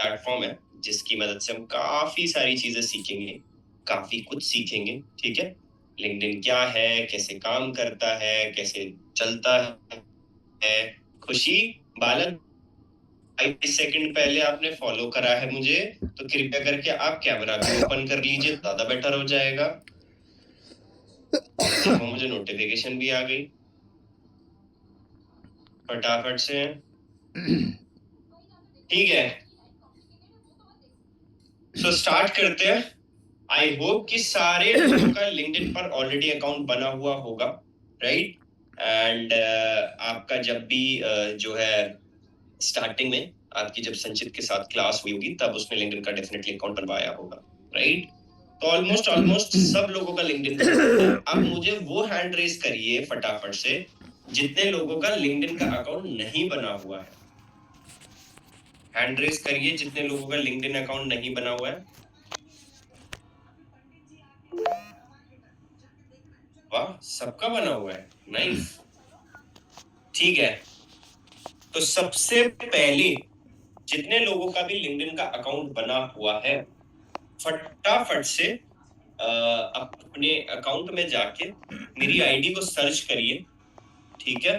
Platform है जिसकी मदद से हम काफी सारी चीजें सीखेंगे, काफी कुछ सीखेंगे। ठीक है, लिंक्डइन क्या है, कैसे काम करता है, कैसे चलता है। खुशी बालक, 5 सेकंड पहले आपने फॉलो करा है मुझे, तो कृपया करके आप कैमरा भी ओपन कर लीजिए, ज्यादा बेटर हो जाएगा। देखो मुझे नोटिफिकेशन भी आ गई, फटाफट से। ठीक है, सो स्टार्ट करते हैं। आई होप कि सारे लोगों का लिंक्डइन पर ऑलरेडी अकाउंट बना हुआ होगा, राइट? एंड आपका जब भी जो है स्टार्टिंग में आपकी जब संचित के साथ क्लास हुई होगी तब उसने लिंक्डइन का डेफिनेटली अकाउंट बनवाया होगा, राइट? तो ऑलमोस्ट सब लोगों का लिंक्डइन बना हुआ है। अब मुझे वो हैंड रेस करिए फटाफट से जितने लोगों का लिंक्डइन का अकाउंट नहीं बना हुआ है। हैंड रेस करिए जितने लोगों का लिंक्डइन अकाउंट नहीं बना हुआ है। वाह, सबका बना हुआ है, नाइस। ठीक है, तो सबसे पहले जितने लोगों का भी लिंक्डइन का अकाउंट बना हुआ है, फटाफट से अपने अकाउंट में जाके मेरी आईडी को सर्च करिए, ठीक है?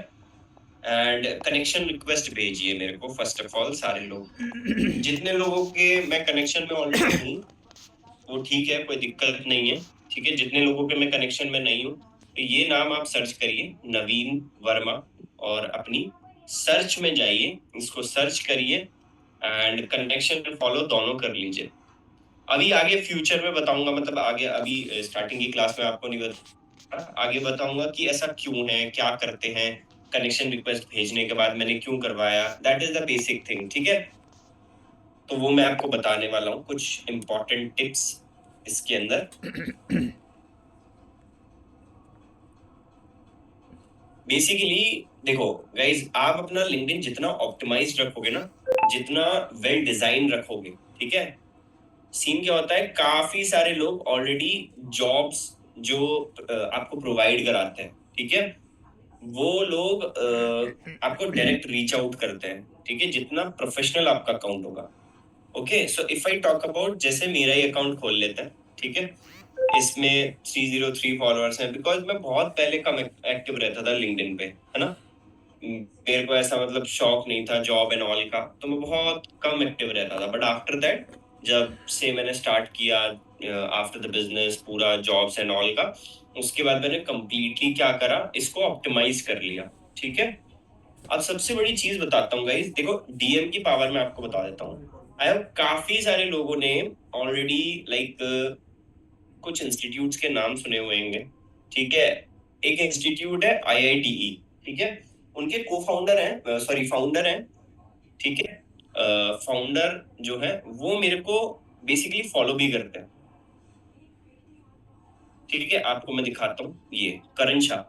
एंड कनेक्शन रिक्वेस्ट भेजिए मेरे को। फर्स्ट ऑफ ऑल सारे लोग, जितने लोगों के मैं कनेक्शन में ऑलरेडी हूँ वो ठीक है, कोई दिक्कत नहीं है। ठीक है, जितने लोगों के मैं कनेक्शन में नहीं हूँ तो ये नाम आप सर्च करिए, नवीन वर्मा, और अपनी सर्च में जाइए, इसको सर्च करिए एंड कनेक्शन फॉलो दोनों कर लीजिए। अभी आगे फ्यूचर में बताऊंगा, मतलब आगे अभी स्टार्टिंग की क्लास में आपको नहीं बता, आगे बताऊंगा कि ऐसा क्यों है, क्या करते हैं, कनेक्शन रिक्वेस्ट भेजने के बाद मैंने क्यों करवाया। That is the basic thing, ठीक है? तो वो मैं आपको बताने वाला हूँ, कुछ इंपॉर्टेंट टिप्स इसके अंदर। बेसिकली देखो गाइज, आप अपना लिंक्डइन जितना ऑप्टिमाइज रखोगे ना, जितना वेल डिजाइन रखोगे, ठीक है, सीन क्या होता है, काफी सारे लोग ऑलरेडी जॉब्स जो आपको प्रोवाइड कराते हैं, ठीक है, वो लोग आपको डायरेक्ट रीच आउट करते हैं, ठीक है, जितना प्रोफेशनल आपका अकाउंट होगा। Okay, so if I talk about, जैसे मेरा ही अकाउंट खोल लेते हैं, ठीक है, इसमें 303 फॉलोअर्स हैं, बिकॉज मैं बहुत पहले कम एक्टिव रहता था लिंक्डइन पे, है ना। मेरे को ऐसा मतलब शौक नहीं था जॉब एंड ऑल का, तो मैं बहुत कम एक्टिव रहता था। बट आफ्टर दैट जब से मैंने स्टार्ट किया आफ्टर द बिजनेस पूरा जॉब्स एंड ऑल का, उसके बाद मैंने कंप्लीटली क्या करा, इसको ऑप्टिमाइज कर लिया, ठीक है। अब सबसे बड़ी चीज बताता हूँ गाइस, देखो डीएम की पावर मैं आपको बता देता हूँ। आई हैव काफी सारे लोगों ने ऑलरेडी लाइक कुछ इंस्टीट्यूट्स के नाम सुने हुए होंगे, ठीक है। एक इंस्टीट्यूट है आईआईटीई, ठीक है, उनके को फाउंडर हैं, सॉरी फाउंडर हैं, ठीक है। फाउंडर जो है वो मेरे को बेसिकली फॉलो भी करते हैं, ठीक है। आपको मैं दिखाता हूँ, ये करण शाह,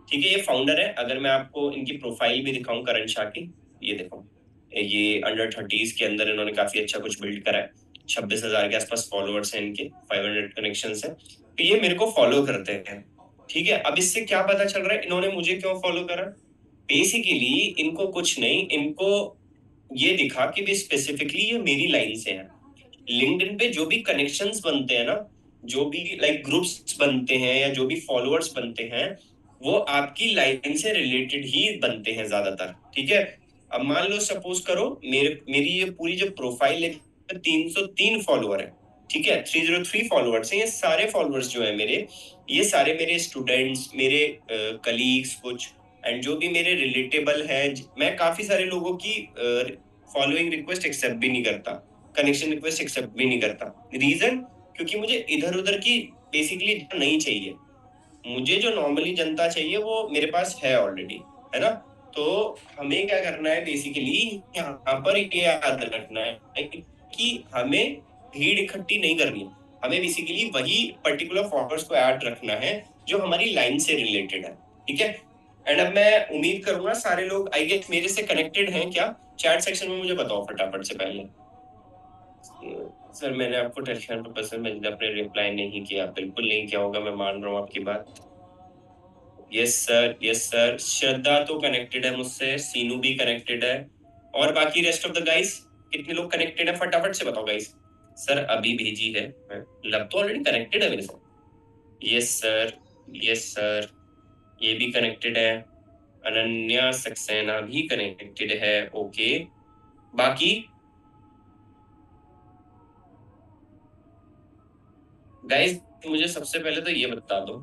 ठीक है, ये फाउंडर है। अगर मैं आपको इनकी प्रोफाइल भी दिखाऊं करण शाह की, ये देखो, ये अंडर 30s के अंदर इन्होंने काफी अच्छा कुछ बिल्ड करा है। 26,000 के आसपास फॉलोअर्स हैं इनके, 500 कनेक्शन है, तो ये मेरे को फॉलो करते हैं, ठीक है। अब इससे क्या पता चल रहा है इन्होंने मुझे क्यों फॉलो करा? बेसिकली इनको कुछ नहीं, इनको ये दिखा कि भी स्पेसिफिकली ये मेरी लाइन से है। लिंक्डइन पे जो भी कनेक्शंस बनते हैं ना, जो भी लाइक ग्रुप्स बनते हैं या जो भी फॉलोअर्स बनते हैं, वो आपकी लाइन से रिलेटेड ही बनते हैं ज्यादातर, ठीक है। अब मान लो सपोज करो मेरी ये पूरी जो प्रोफाइल है 303 फॉलोअर है, ठीक है, 303 फॉलोअर्स हैं। ये सारे फॉलोअर्स जो है मेरे, ये सारे मेरे स्टूडेंट्स, मेरे कलीग्स कुछ, एंड जो भी मेरे रिलेटेबल है। मैं काफी सारे लोगों की फॉलोइंग रिक्वेस्ट एक्सेप्ट भी नहीं करता, कनेक्शन रिक्वेस्ट एक्सेप्ट भी नहीं करता। रीजन, क्योंकि मुझे इधर उधर की बेसिकली नहीं चाहिए। मुझे जो नॉर्मली जनता चाहिए वो मेरे पास है ऑलरेडी, है ना। तो हमें क्या करना है बेसिकली, यहाँ पर ये याद रखना है कि हमें भीड़ इकट्ठी नहीं करनी है। हमें बेसिकली वही पर्टिकुलर फॉलोअर्स को ऐड रखना है जो हमारी लाइन से रिलेटेड है, ठीक है। एंड अब मैं उम्मीद करूंगा सारे लोग आई गेस मेरे से कनेक्टेड हैं क्या? चैट सेक्शन में मुझे बताओ फटाफट से पहले। सर मैंने आपको टेलीग्राम पर पर्सनल मैसेज अपने रिप्लाई नहीं किया। बिल्कुल नहीं किया होगा, मैं मान रहा हूँ आपकी बात। Yes sir, yes sir. Shraddha तो कनेक्टेड है मुझसे, सीनू भी कनेक्टेड है, और बाकी रेस्ट ऑफ द गाइस कितने लोग कनेक्टेड है फटाफट से बताओ गाइस। सर अभी भेजी है, लब तो ऑलरेडी कनेक्टेड है मेरे साथ। यस सर, यस सर, ये भी कनेक्टेड है। अनन्या सक्सेना भी कनेक्टेड है। ओके, बाकी गाइस मुझे सबसे पहले तो ये बता दो,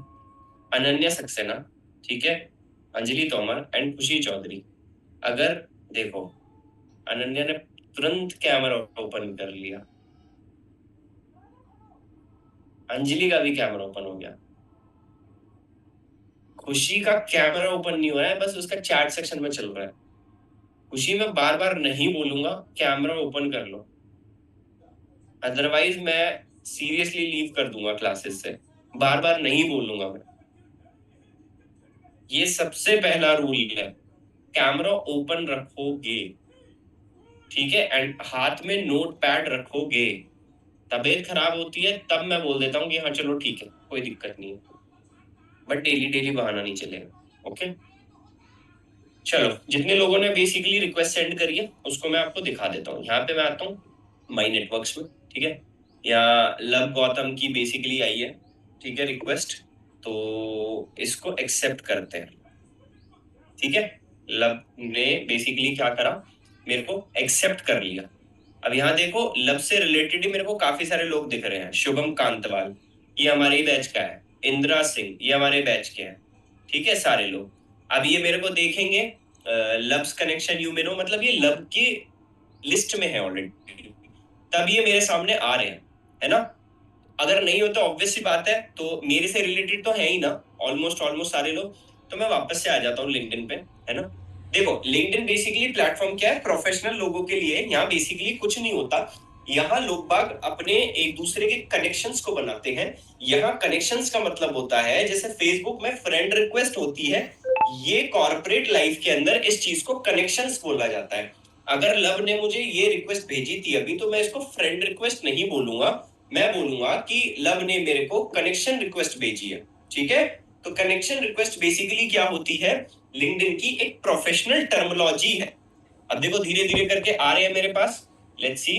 अनन्या सक्सेना, ठीक है, अंजलि तोमर एंड खुशी चौधरी, अगर देखो अनन्या ने तुरंत कैमरा ओपन कर लिया, अंजलि का भी कैमरा ओपन हो गया, खुशी का कैमरा ओपन नहीं हुआ है, बस उसका चैट सेक्शन में चल रहा है। खुशी मैं बार बार नहीं बोलूंगा कैमरा ओपन कर लो, अदरवाइज मैं सीरियसली लीव कर दूंगा क्लासेस से। बार बार नहीं बोलूंगा मैं, ये सबसे पहला रूल है, कैमरा ओपन रखोगे, ठीक है, एंड हाथ में नोट पैड रखोगे। तबीयत खराब होती है तब मैं बोल देता हूँ कि हाँ चलो ठीक है कोई दिक्कत नहीं है, बट डेली डेली बहाना नहीं चलेगा। ओके, चलो जितने लोगों ने बेसिकली रिक्वेस्ट सेंड करी है उसको मैं आपको दिखा देता हूँ। यहाँ पे मैं आता हूँ माई नेटवर्क्स में, ठीक है, या लव गौतम की बेसिकली आई है, ठीक है, रिक्वेस्ट, तो इसको एक्सेप्ट करते हैं, ठीक है। लब ने बेसिकली क्या करा, मेरे को एक्सेप्ट कर लिया। अब यहाँ देखो लब से रिलेटेड ही मेरे को काफी सारे लोग दिख रहे हैं, शुभम कांतवाल ये हमारे ही बैच का है, इंदिरा सिंह ये हमारे बैच के हैं, ठीक है, सारे लोग। अब ये मेरे को देखेंगे लव्स कनेक्शन यू में नो, मतलब ये लब की लिस्ट में है ऑलरेडी, तब ये मेरे सामने आ रहे हैं, है ना। अगर नहीं होता ऑब्वियस सी बात है, तो मेरे से रिलेटेड तो है ही ना ऑलमोस्ट ऑलमोस्ट सारे लोग, तो मैं वापस से आ जाता हूँ लिंक्डइन पे, है ना। देखो लिंक्डइन बेसिकली प्लेटफॉर्म क्या है, प्रोफेशनल लोगों के लिए। यहाँ बेसिकली कुछ नहीं होता, यहाँ लोग बाग अपने एक दूसरे के कनेक्शंस को बनाते हैं। यहाँ कनेक्शंस का मतलब होता है जैसे फेसबुक में फ्रेंड रिक्वेस्ट होती है, ये कॉर्पोरेट लाइफ के अंदर इस चीज को कनेक्शंस बोला जाता है। अगर लव ने मुझे ये रिक्वेस्ट भेजी थी अभी, तो मैं इसको फ्रेंड रिक्वेस्ट नहीं बोलूंगा, मैं बोलूंगा कि लव ने मेरे को कनेक्शन रिक्वेस्ट भेजी है, ठीक है। तो कनेक्शन रिक्वेस्ट बेसिकली क्या होती है, लिंक्डइन की एक प्रोफेशनल टर्मिनोलॉजी है। अब देखो धीरे धीरे करके आ रहे हैं मेरे पास, लेट्स सी।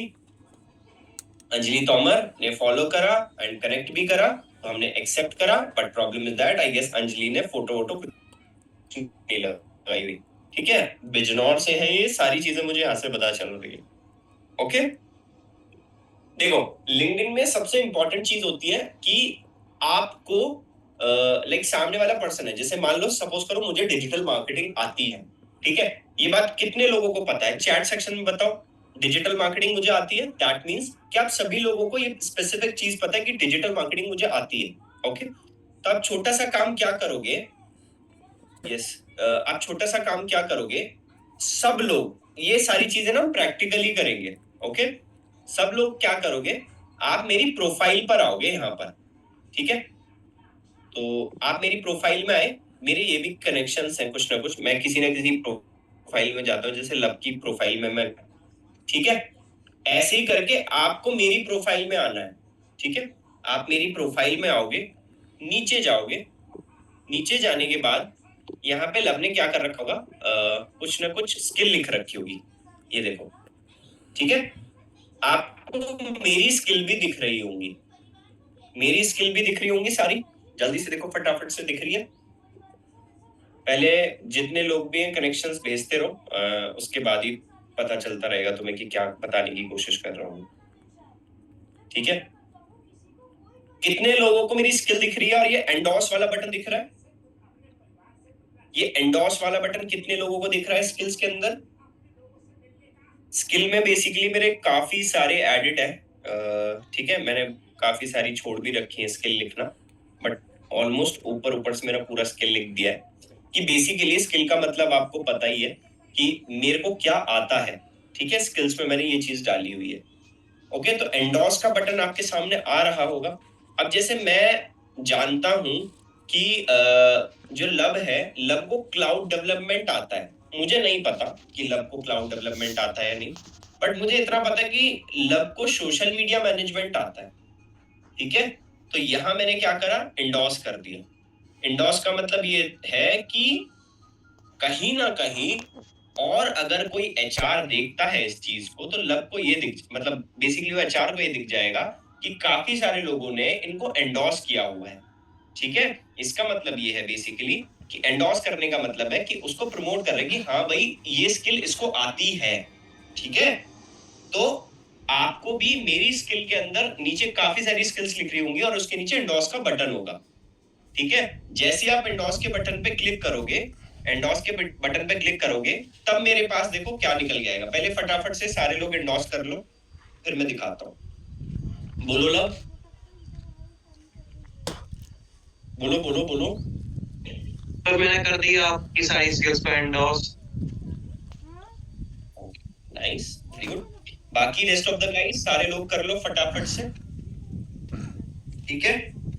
अंजलि तोमर ने फॉलो करा एंड कनेक्ट भी करा, तो हमने एक्सेप्ट करा, but problem is that I guess Anjali ने फोटो वोटो नहीं लगाई हुई, ठीक है। बिजनौर से है ये, सारी चीजें मुझे यहाँ से पता चल रही है। ओके, देखो लिंक्डइन में सबसे इंपॉर्टेंट चीज होती है कि आपको लाइक सामने वाला पर्सन है, जैसे मान लो सपोज करो मुझे डिजिटल मार्केटिंग आती है, ठीक है। ये बात कितने लोगों को पता है, चैट सेक्शन में बताओ, डिजिटल मार्केटिंग मुझे आती है, दैट मींस कि आप सभी लोगों को ये स्पेसिफिक चीज पता है कि डिजिटल मार्केटिंग मुझे आती है। ओके, तो आप छोटा सा काम क्या करोगे, यस, आप छोटा सा काम क्या करोगे, सब लोग ये सारी चीजें ना प्रैक्टिकली करेंगे। ओके, सब लोग क्या करोगे, आप मेरी प्रोफाइल पर आओगे यहाँ पर, ठीक है। तो आप मेरी प्रोफाइल में आए, मेरे ये भी कनेक्शंस हैं कुछ ना कुछ, मैं किसी ना किसी प्रोफाइल में जाता हूँ, जैसे लब की प्रोफाइल में मैं, ठीक है। ऐसे ही करके आपको मेरी प्रोफाइल में आना है, ठीक है। आप मेरी प्रोफाइल में आओगे, नीचे जाओगे, नीचे जाने के बाद यहाँ पे लब ने क्या कर रखा होगा, कुछ ना कुछ स्किल लिख रखी होगी, ये देखो, ठीक है। आपको मेरी स्किल भी दिख रही होंगी, मेरी स्किल भी दिख रही होंगी सारी, जल्दी से देखो फटाफट से दिख रही है। पहले जितने लोग भी कनेक्शंस भेजते रहो, उसके बाद ही पता चलता रहेगा तुम्हें कि क्या बताने की कोशिश कर रहा हूं, ठीक है। कितने लोगों को मेरी स्किल दिख रही है, और ये एंडोर्स वाला बटन दिख रहा है, ये एंडोर्स वाला बटन कितने लोगों को दिख रहा है स्किल्स के अंदर। स्किल में बेसिकली मेरे काफी सारे एडिट है, ठीक है, मैंने काफी सारी छोड़ भी रखी है स्किल लिखना, बट ऑलमोस्ट ऊपर ऊपर से मेरा पूरा स्किल लिख दिया है, कि बेसिकली स्किल का मतलब आपको पता ही है कि मेरे को क्या आता है, ठीक है। स्किल्स में मैंने ये चीज डाली हुई है। ओके, तो एंडोर्स का बटन आपके सामने आ रहा होगा। अब जैसे मैं जानता हूं कि जो लब है, लब को क्लाउड डेवलपमेंट आता है, मुझे नहीं पता कि लब को क्लाउड डेवलपमेंट आता है या नहीं, बट मुझे इतना पता है कि लब को सोशल मीडिया मैनेजमेंट आता है, ठीक है। तो यहां मैंने क्या करा, इंडोर्स कर दिया। इंडोर्स का मतलब ये है कि कहीं ना कहीं और अगर कोई एचआर देखता है इस चीज को तो लब को ये दिख, मतलब बेसिकली वो एचआर को ये दिख जाएगा कि काफी सारे लोगों ने इनको एंडोर्स किया हुआ है। ठीक है, इसका मतलब ये है बेसिकली कि एंडोर्स करने का मतलब है कि उसको प्रमोट कर रहे हैं कि हाँ भाई ये स्किल इसको आती है। ठीक है, तो आपको भी मेरी स्किल के अंदर नीचे काफी सारी स्किल्स लिख रही होंगी और उसके नीचे एंडोर्स का बटन होगा। ठीक है, जैसे आप एंडोर्स के बटन पे क्लिक करोगे, एंडोर्स के बटन पे क्लिक करोगे, तब मेरे पास देखो क्या निकल के आएगा। पहले फटाफट से सारे लोग एंडोर्स कर लो, फिर मैं दिखाता हूं। बोलो लव, बोलो बोलो बोलो। तो मैंने कर दिया आपकी सारी स्किल्स को एंडोर्स। Nice, very good. बाकी रेस्ट ऑफ द गाइस सारे लोग कर लो फटाफट से। ठीक है,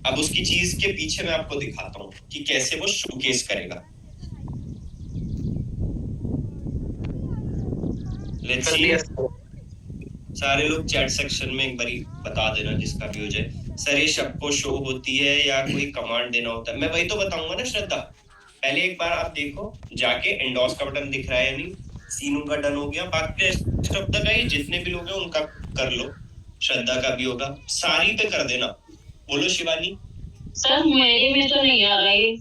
अब उसकी चीज के पीछे मैं आपको दिखाता हूं कि कैसे वो शोकेस करेगा। लेट्स सी, सारे लोग चैट सेक्शन में एक बारी बता देना जिसका भी हो जाए। सर ये सबको शो होती है या कोई कमांड देना होता है? मैं वही तो बताऊंगा ना श्रद्धा। पहले एक बार आप देखो जाके एंडोर्स का बटन दिख रहा है या नहीं। सीनू का डन हो गया, बाकी रेस्ट ऑफ द गाइस जितने भी लोग हैं उनका कर लो। श्रद्धा का भी होगा, सारी पे कर देना। बोलो शिवानी। सर मेरे में तो नहीं आ रही।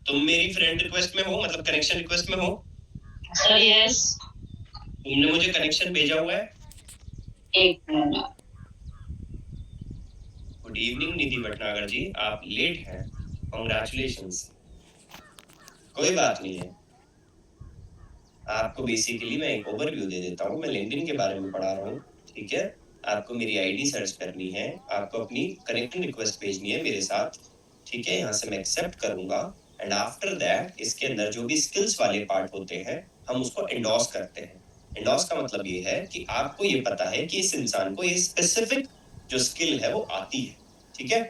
तुम मेरी फ्रेंड रिक्वेस्ट में हो, मतलब कनेक्शन रिक्वेस्ट में हो? Sir yes. तुमने मुझे कनेक्शन भेजा हुआ है? एक मिनट। गुड इवनिंग निधि भटनागर जी, आप लेट हैं, कॉन्ग्रेचुलेशंस। कोई बात नहीं है, आपको बेसिकली मैं एक ओवरव्यू दे देता हूँ। मैं लिंक्डइन के बारे में पढ़ा रहा हूँ। ठीक है, आपको मेरी आईडी सर्च करनी है, आपको अपनी कनेक्शन रिक्वेस्ट भेजनी है मेरे साथ। ठीक है, यहाँ से मैं एक्सेप्ट करूंगा एंड आफ्टर दैट इसके अंदर जो भी स्किल्स वाले पार्ट होते हैं हम उसको एंडोर्स करते हैं। एंडोर्स का मतलब ये है कि आपको ये पता है कि इस इंसान को ये स्पेसिफिक जो स्किल है वो आती है। ठीक है,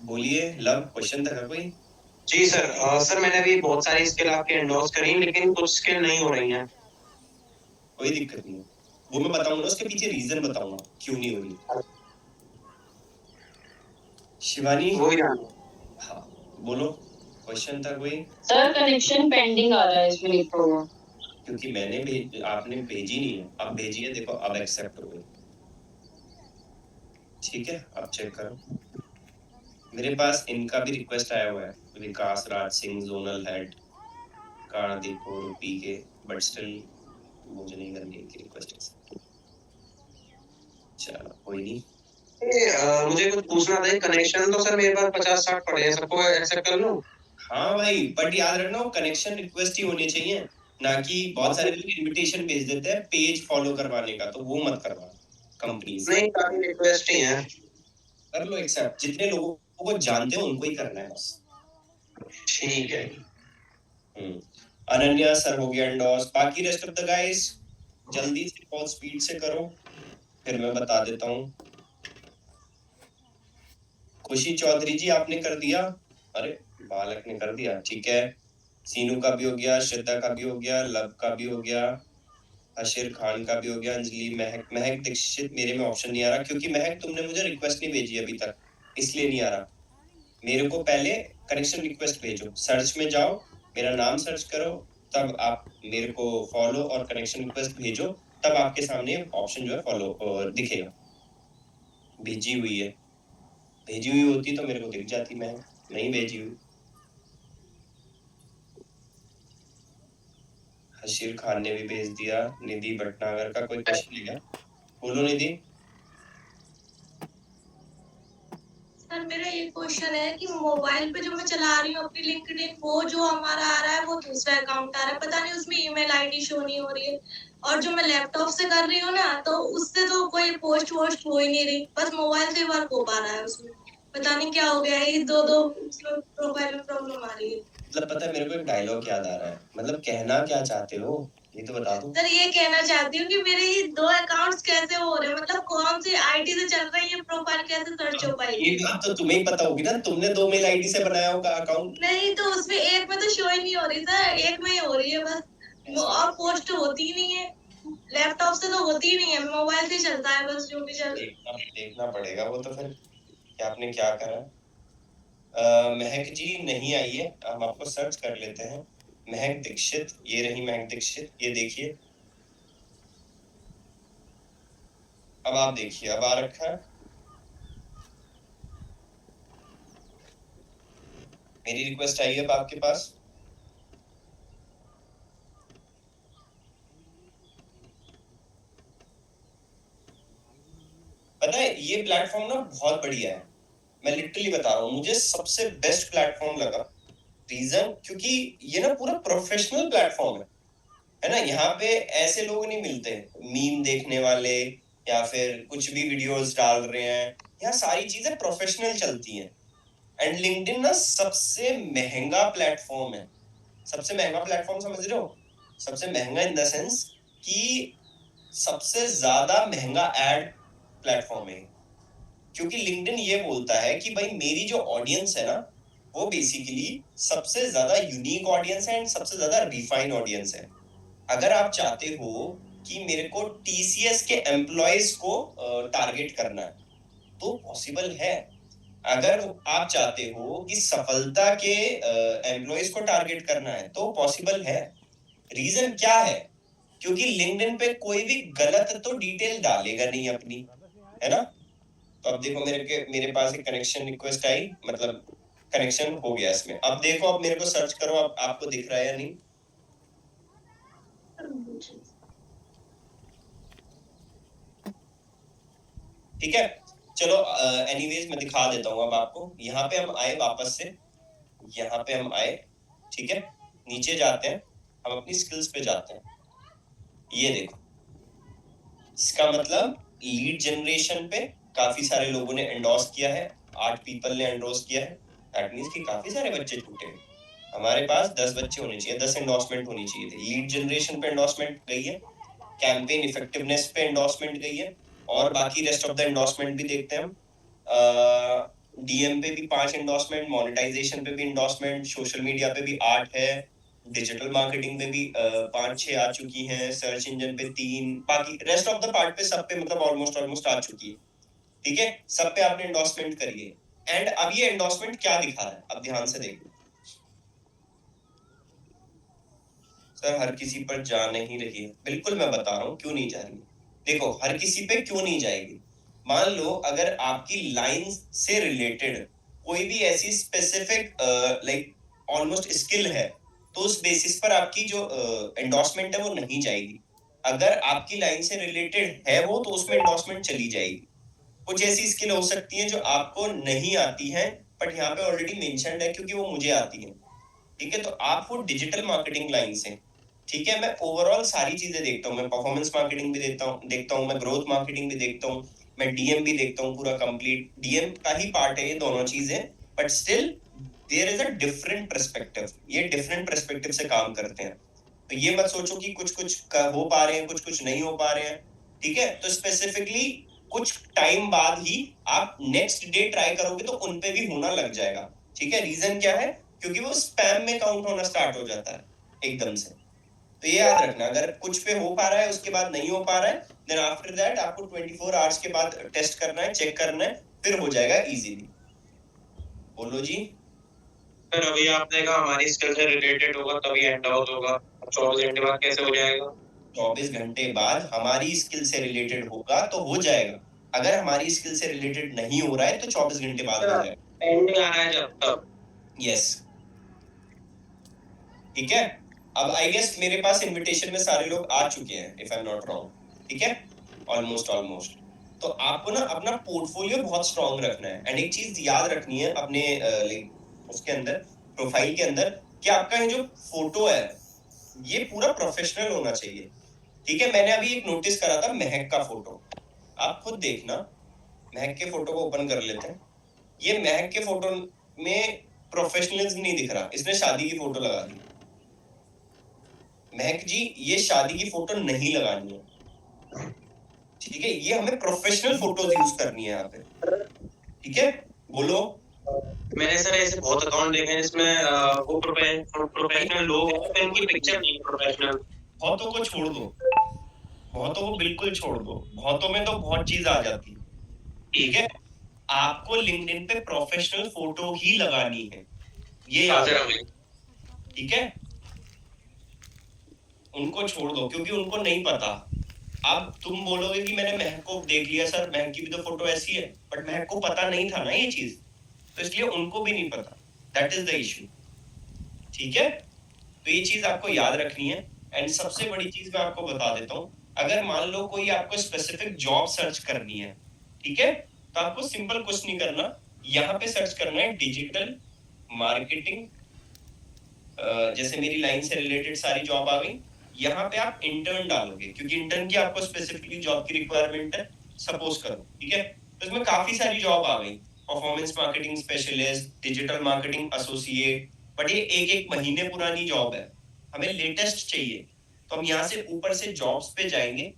बोलिए लव, क्वेश्चन था कोई? जी सर, सर मैंने अभी बहुत सारी स्किल आपके एंडोर्स करी लेकिन कुछ स्किल नहीं हो रही हैं। कोई दिक्कत नहीं, वो मैं बताऊंगा, उसके पीछे रीजन बताऊंगा क्यों नहीं हो रही। शिवानी, वही हाँ बोलो, क्वेश्चन था कोई? सर कनेक्शन पेंडिंग आ रहा है इसमें लिखा हुआ। क्योंकि मैंने आपने भेजी नहीं है, अब भेजी है, देखो अब एक्सेप्ट हो गई। ठीक है, अब चेक करो। मेरे पास इनका भी रिक्वेस्ट आया हुआ है, Vikas Raj Singh zonal head Kadipur PK, but still मुझे नहीं करनी इनकी रिक्वेस्ट। चलो कोई नहीं। मुझे कुछ पूछना था, कनेक्शन तो सर मेरे पास 50-60 पड़े हैं, सबको एक्सेप्ट कर लूं? हाँ भाई, बट याद रखना वो कनेक्शन रिक्वेस्ट ही होने चाहिए, ना कि बहुत सारे लोग इनविटेशन भेज देते हैं पेज फॉलो करवाने का, तो वो मत करवा कंपनी से। नहीं, काफी रिक्वेस्ट ही है। कर लो एक्सेप्ट, जितने लोगों को जानते हो उनको ही करना है बस। ठीक है। अनन्या सर हो गया एंडोर्स, बाकी रेस्ट ऑफ द गाइस जल्दी से बहुत स्पीड से करो, फिर मैं बता देता हूँ। खुशी चौधरी जी आपने कर दिया? अरे बालक ने कर दिया, ठीक है। सीनू का भी हो गया, श्रद्धा का भी हो गया, लव का भी हो गया, अशीर खान का भी हो गया, अंजलि, महक। महक दीक्षित मेरे में ऑप्शन नहीं आ रहा क्योंकि महक तुमने मुझे रिक्वेस्ट नहीं भेजी अभी तक, इसलिए नहीं आ रहा। मेरे को पहले कनेक्शन रिक्वेस्ट भेजो, सर्च में जाओ, मेरा नाम सर्च करो, तब आप मेरे को फॉलो और कनेक्शन रिक्वेस्ट भेजो, तब आपके सामने ऑप्शन जो है फॉलो दिखेगा। भेजी हुई है, भेजी हुई होती तो मेरे को दिख जाती, मैं नहीं भेजी हुई। हशीर खान ने भी भेज दिया। निधि भटनागर का कोई क्वेश्चन है क्या? बोलो निधि। सर मेरा ये क्वेश्चन है कि मोबाइल पे जो मैं चला रही हूँ अपनी लिंक्डइन, वो जो हमारा आ रहा है वो दूसरा अकाउंट आ रहा है, पता नहीं उसमें ईमेल आईडी शो नहीं हो रही है। और जो मैं लैपटॉप से कर रही हूँ ना, तो उससे तो कोई पोस्ट वोस्ट हो ही नहीं रही, बस मोबाइल से वर्क हो पा रहा है उसमें। पता नहीं क्या हो गया है, दो प्रोफाइल में प्रॉब्लम आ रही है। मतलब पता है मेरे को एक डायलॉग याद आ रहा है, मतलब कहना क्या चाहते हो ये तो बता दो। सर ये कहना चाहती हूँ कि मेरे ये दो अकाउंट्स कैसे हो रहे हैं, मतलब कौन सी आईडी से चल रही है, प्रोफाइल कैसे सर्च हो पाएगी? ये बात तो तुम्हें ही पता होगी ना, तुमने दो मेल आईडी से बनाया होगा अकाउंट। नहीं, तो उसमें एक में तो शो ही नहीं हो रही सर, एक में ही हो रही है बस, और पोस्ट होती ही नहीं है। लैपटॉप से तो होती ही नहीं है, मोबाइल से चलता है बस जो भी चल। देखना पड़ेगा वो तो, फिर कि आपने क्या करा। महक जी नहीं आई है, हम आपको सर्च कर लेते हैं। महक दीक्षित, ये रही महक दीक्षित, ये देखिए, अब आप देखिए, अब आ रखा है। मेरी रिक्वेस्ट आई है अब आपके पास। पता है ये प्लेटफॉर्म ना बहुत बढ़िया है, मैं लिटरली बता रहा हूँ, मुझे सबसे बेस्ट प्लेटफॉर्म लगा। रीजन क्योंकि ये ना पूरा प्रोफेशनल प्लेटफॉर्म है ना। यहाँ पे ऐसे लोग नहीं मिलते मीम देखने वाले या फिर कुछ भी वीडियोस डाल रहे हैं, यहाँ सारी चीजें प्रोफेशनल चलती हैं। एंड लिंक्डइन ना सबसे महंगा प्लेटफॉर्म है। सबसे महंगा प्लेटफॉर्म समझ रहे हो? सबसे महंगा इन द सेंस कि सबसे ज्यादा महंगा एड प्लेटफॉर्म है, क्योंकि लिंक्डइन ये बोलता है कि भाई मेरी जो ऑडियंस है ना वो बेसिकली सबसे ज्यादा यूनिक ऑडियंस है एंड सबसे ज्यादा रिफाइन ऑडियंस है। अगर आप चाहते हो कि मेरे को टीसीएस के एम्प्लॉयज को टारगेट करना है तो पॉसिबल है। अगर आप चाहते हो कि सफलता के एम्प्लॉयज को टारगेट करना है तो पॉसिबल है। रीजन क्या है? क्योंकि लिंक्डइन पे कोई भी गलत तो डिटेल डालेगा नहीं अपनी, है ना। तो अब देखो मेरे पास एक कनेक्शन रिक्वेस्ट आई, मतलब कनेक्शन हो गया इसमें। अब देखो, अब मेरे को सर्च करो, अब आपको दिख रहा है या नहीं? ठीक है, चलो एनीवेज मैं दिखा देता हूँ अब आपको। यहाँ पे हम आए वापस से, यहाँ पे हम आए, ठीक है, नीचे जाते हैं, हम अपनी स्किल्स पे जाते हैं। ये देखो, इसका मतलब लीड जनरेशन पे काफी सारे लोगों ने एंडोर्स किया है, 8 पीपल ने एंडोर्स किया है। दैट मींस कि काफी सारे बच्चे छूटे। हमारे पास 10 बच्चे होने चाहिए, 10 एंडोर्समेंट होनी चाहिए थी। लीड जनरेशन पे एंडोर्समेंट गई है, कैंपेन इफेक्टिवनेस पे एंडोर्समेंट गई है, और बाकी रेस्ट ऑफ द एंडोर्समेंट भी देखते हैं हम। डीएम पे भी 5 एंडोर्समेंट, मोनेटाइजेशन पे भी एंडोर्समेंट, सोशल मीडिया पे भी 8 है, डिजिटल मार्केटिंग पे भी 5-6 आ चुकी हैं, सर्च इंजन पे 3, बाकी रेस्ट ऑफ द पार्ट पे सब पे मतलब ऑलमोस्ट आ चुकी है। ठीक है, सब पे आपने एंडोर्समेंट करी है। एंड अब ये एंडोर्समेंट क्या दिखा रहा है, अब ध्यान से देखो। सर हर किसी पर जा नहीं रही है, बिल्कुल मैं बता रहा हूँ क्यों नहीं जा रही। देखो हर किसी पे क्यों नहीं जाएगी। मान लो अगर आपकी लाइन से रिलेटेड कोई भी ऐसी स्पेसिफिक लाइक ऑलमोस्ट स्किल है तो उस बेसिस पर आपकी जो एंडोर्समेंट है वो नहीं जाएगी। अगर आपकी लाइन से रिलेटेड है वो तो उसमें एंडोर्समेंट चली जाएगी। कुछ ऐसी स्किल हो सकती है जो आपको नहीं आती है बट यहाँ पे ऑलरेडी मेंशन्ड है क्योंकि वो मुझे आती है। ठीक है, तो आप वो डिजिटल मार्केटिंग लाइन से, ठीक है, मैं ओवरऑल सारी चीजें देखता हूँ, मैं परफॉर्मेंस मार्केटिंग भी देखता हूँ, मैं ग्रोथ मार्केटिंग भी देखता हूँ, मैं डीएम भी देखता हूँ, पूरा कंप्लीट डीएम का ही पार्ट है ये दोनों चीजें। But still there is a different perspective, ये डिफरेंट पर्सपेक्टिव से काम करते हैं। तो ये मत सोचो कि कुछ हो पा रहे हैं, कुछ नहीं हो पा रहे हैं। ठीक है, तो स्पेसिफिकली कुछ टाइम बाद ही आप नेक्स्ट डे ट्राई करोगे तो उनपे भी होना लग जाएगा। ठीक है, रीजन क्या है? क्योंकि वो स्पैम में काउंट होना स्टार्ट हो जाता है एकदम से। तो ये याद रखना, अगर कुछ पे हो पा रहा है उसके बाद नहीं हो पा रहा है, देन आफ्टर दैट आपको 24 आवर्स के बाद टेस्ट करना है, चेक करना है, फिर हो जाएगा इजीली। बोलो जी। सर अभी आपने कहा हमारी स्किल से रिलेटेड होगा तभी एंड आउट होगा, 24 घंटे बाद कैसे हो जाएगा? 24 घंटे बाद हमारी स्किल से रिलेटेड होगा तो हो जाएगा। अगर हमारी स्किल से रिलेटेड नहीं हो रहा है तो 24 घंटे बाद हो जाएगा। एंडिंग आ रहा है जब तक। यस, ठीक है। अब आई गेस मेरे पास इनविटेशन में सारे लोग आ चुके हैं if I am not wrong. ठीक है, ऑलमोस्ट। तो आपको ना अपना पोर्टफोलियो बहुत स्ट्रांग रखना है। एंड एक चीज याद रखनी है अपने उसके अंदर, प्रोफाइल के अंदर, कि आपका ये जो फोटो है ये पूरा प्रोफेशनल होना चाहिए। ठीक है, मैंने अभी एक नोटिस करा था महक का फोटो, आप खुद देखना। महक के फोटो को ओपन कर लेते हैं। ये महक के फोटो में प्रोफेशनलिज्म नहीं दिख रहा, इसने शादी की फोटो लगा दी। महक जी ये शादी की फोटो नहीं लगानी है, ठीक है, ये हमें प्रोफेशनल फोटोज यूज करनी है यहाँ पे। ठीक है, बोलो। मैंने सर ऐसे बहुत अकाउंट देखे हैं जिसमें वो प्रोफेशनल लोग हैं तो इनकी पिक्चर नहीं प्रोफेशनल। बहुतों को छोड़ दो, बहुतों को बिल्कुल छोड़ दो, बहुतों में तो बहुत चीज आ जाती है। ठीक है, आपको लिंक्डइन पे प्रोफेशनल फोटो ही लगानी है, ये याद हाजिर रखो, ठीक है? उनको छोड़ दो क्योंकि उनको नहीं पता। अब तुम बोलोगे कि मैंने महक को देख लिया सर, महक की भी तो फोटो ऐसी है, बट महक को पता नहीं था ना ये चीज, तो इसलिए उनको भी नहीं पता। दैट इज द इशू, ठीक है? तो ये चीज आपको याद रखनी है। एंड सबसे बड़ी चीज मैं आपको बता देता हूँ, अगर मान लो कोई आपको स्पेसिफिक जॉब सर्च करनी है, ठीक है, तो आपको सिंपल कुछ नहीं करना, यहाँ पे सर्च करना है डिजिटल मार्केटिंग, जैसे मेरी लाइन से रिलेटेड सारी जॉब आ गई, यहाँ पे आप इंटर्न डालोगे क्योंकि इंटर्न की आपको स्पेसिफिकली जॉब की रिक्वायरमेंट है, सपोज करो, ठीक है? तो इसमें काफी सारी जॉब आ गई, performance marketing specialist, digital marketing associate, but ये एक एक महीने पुरानी जॉब है, हमें लेटेस्ट चाहिए। तो हम यहाँ से ऊपर से जॉब्स पे जाएंगे,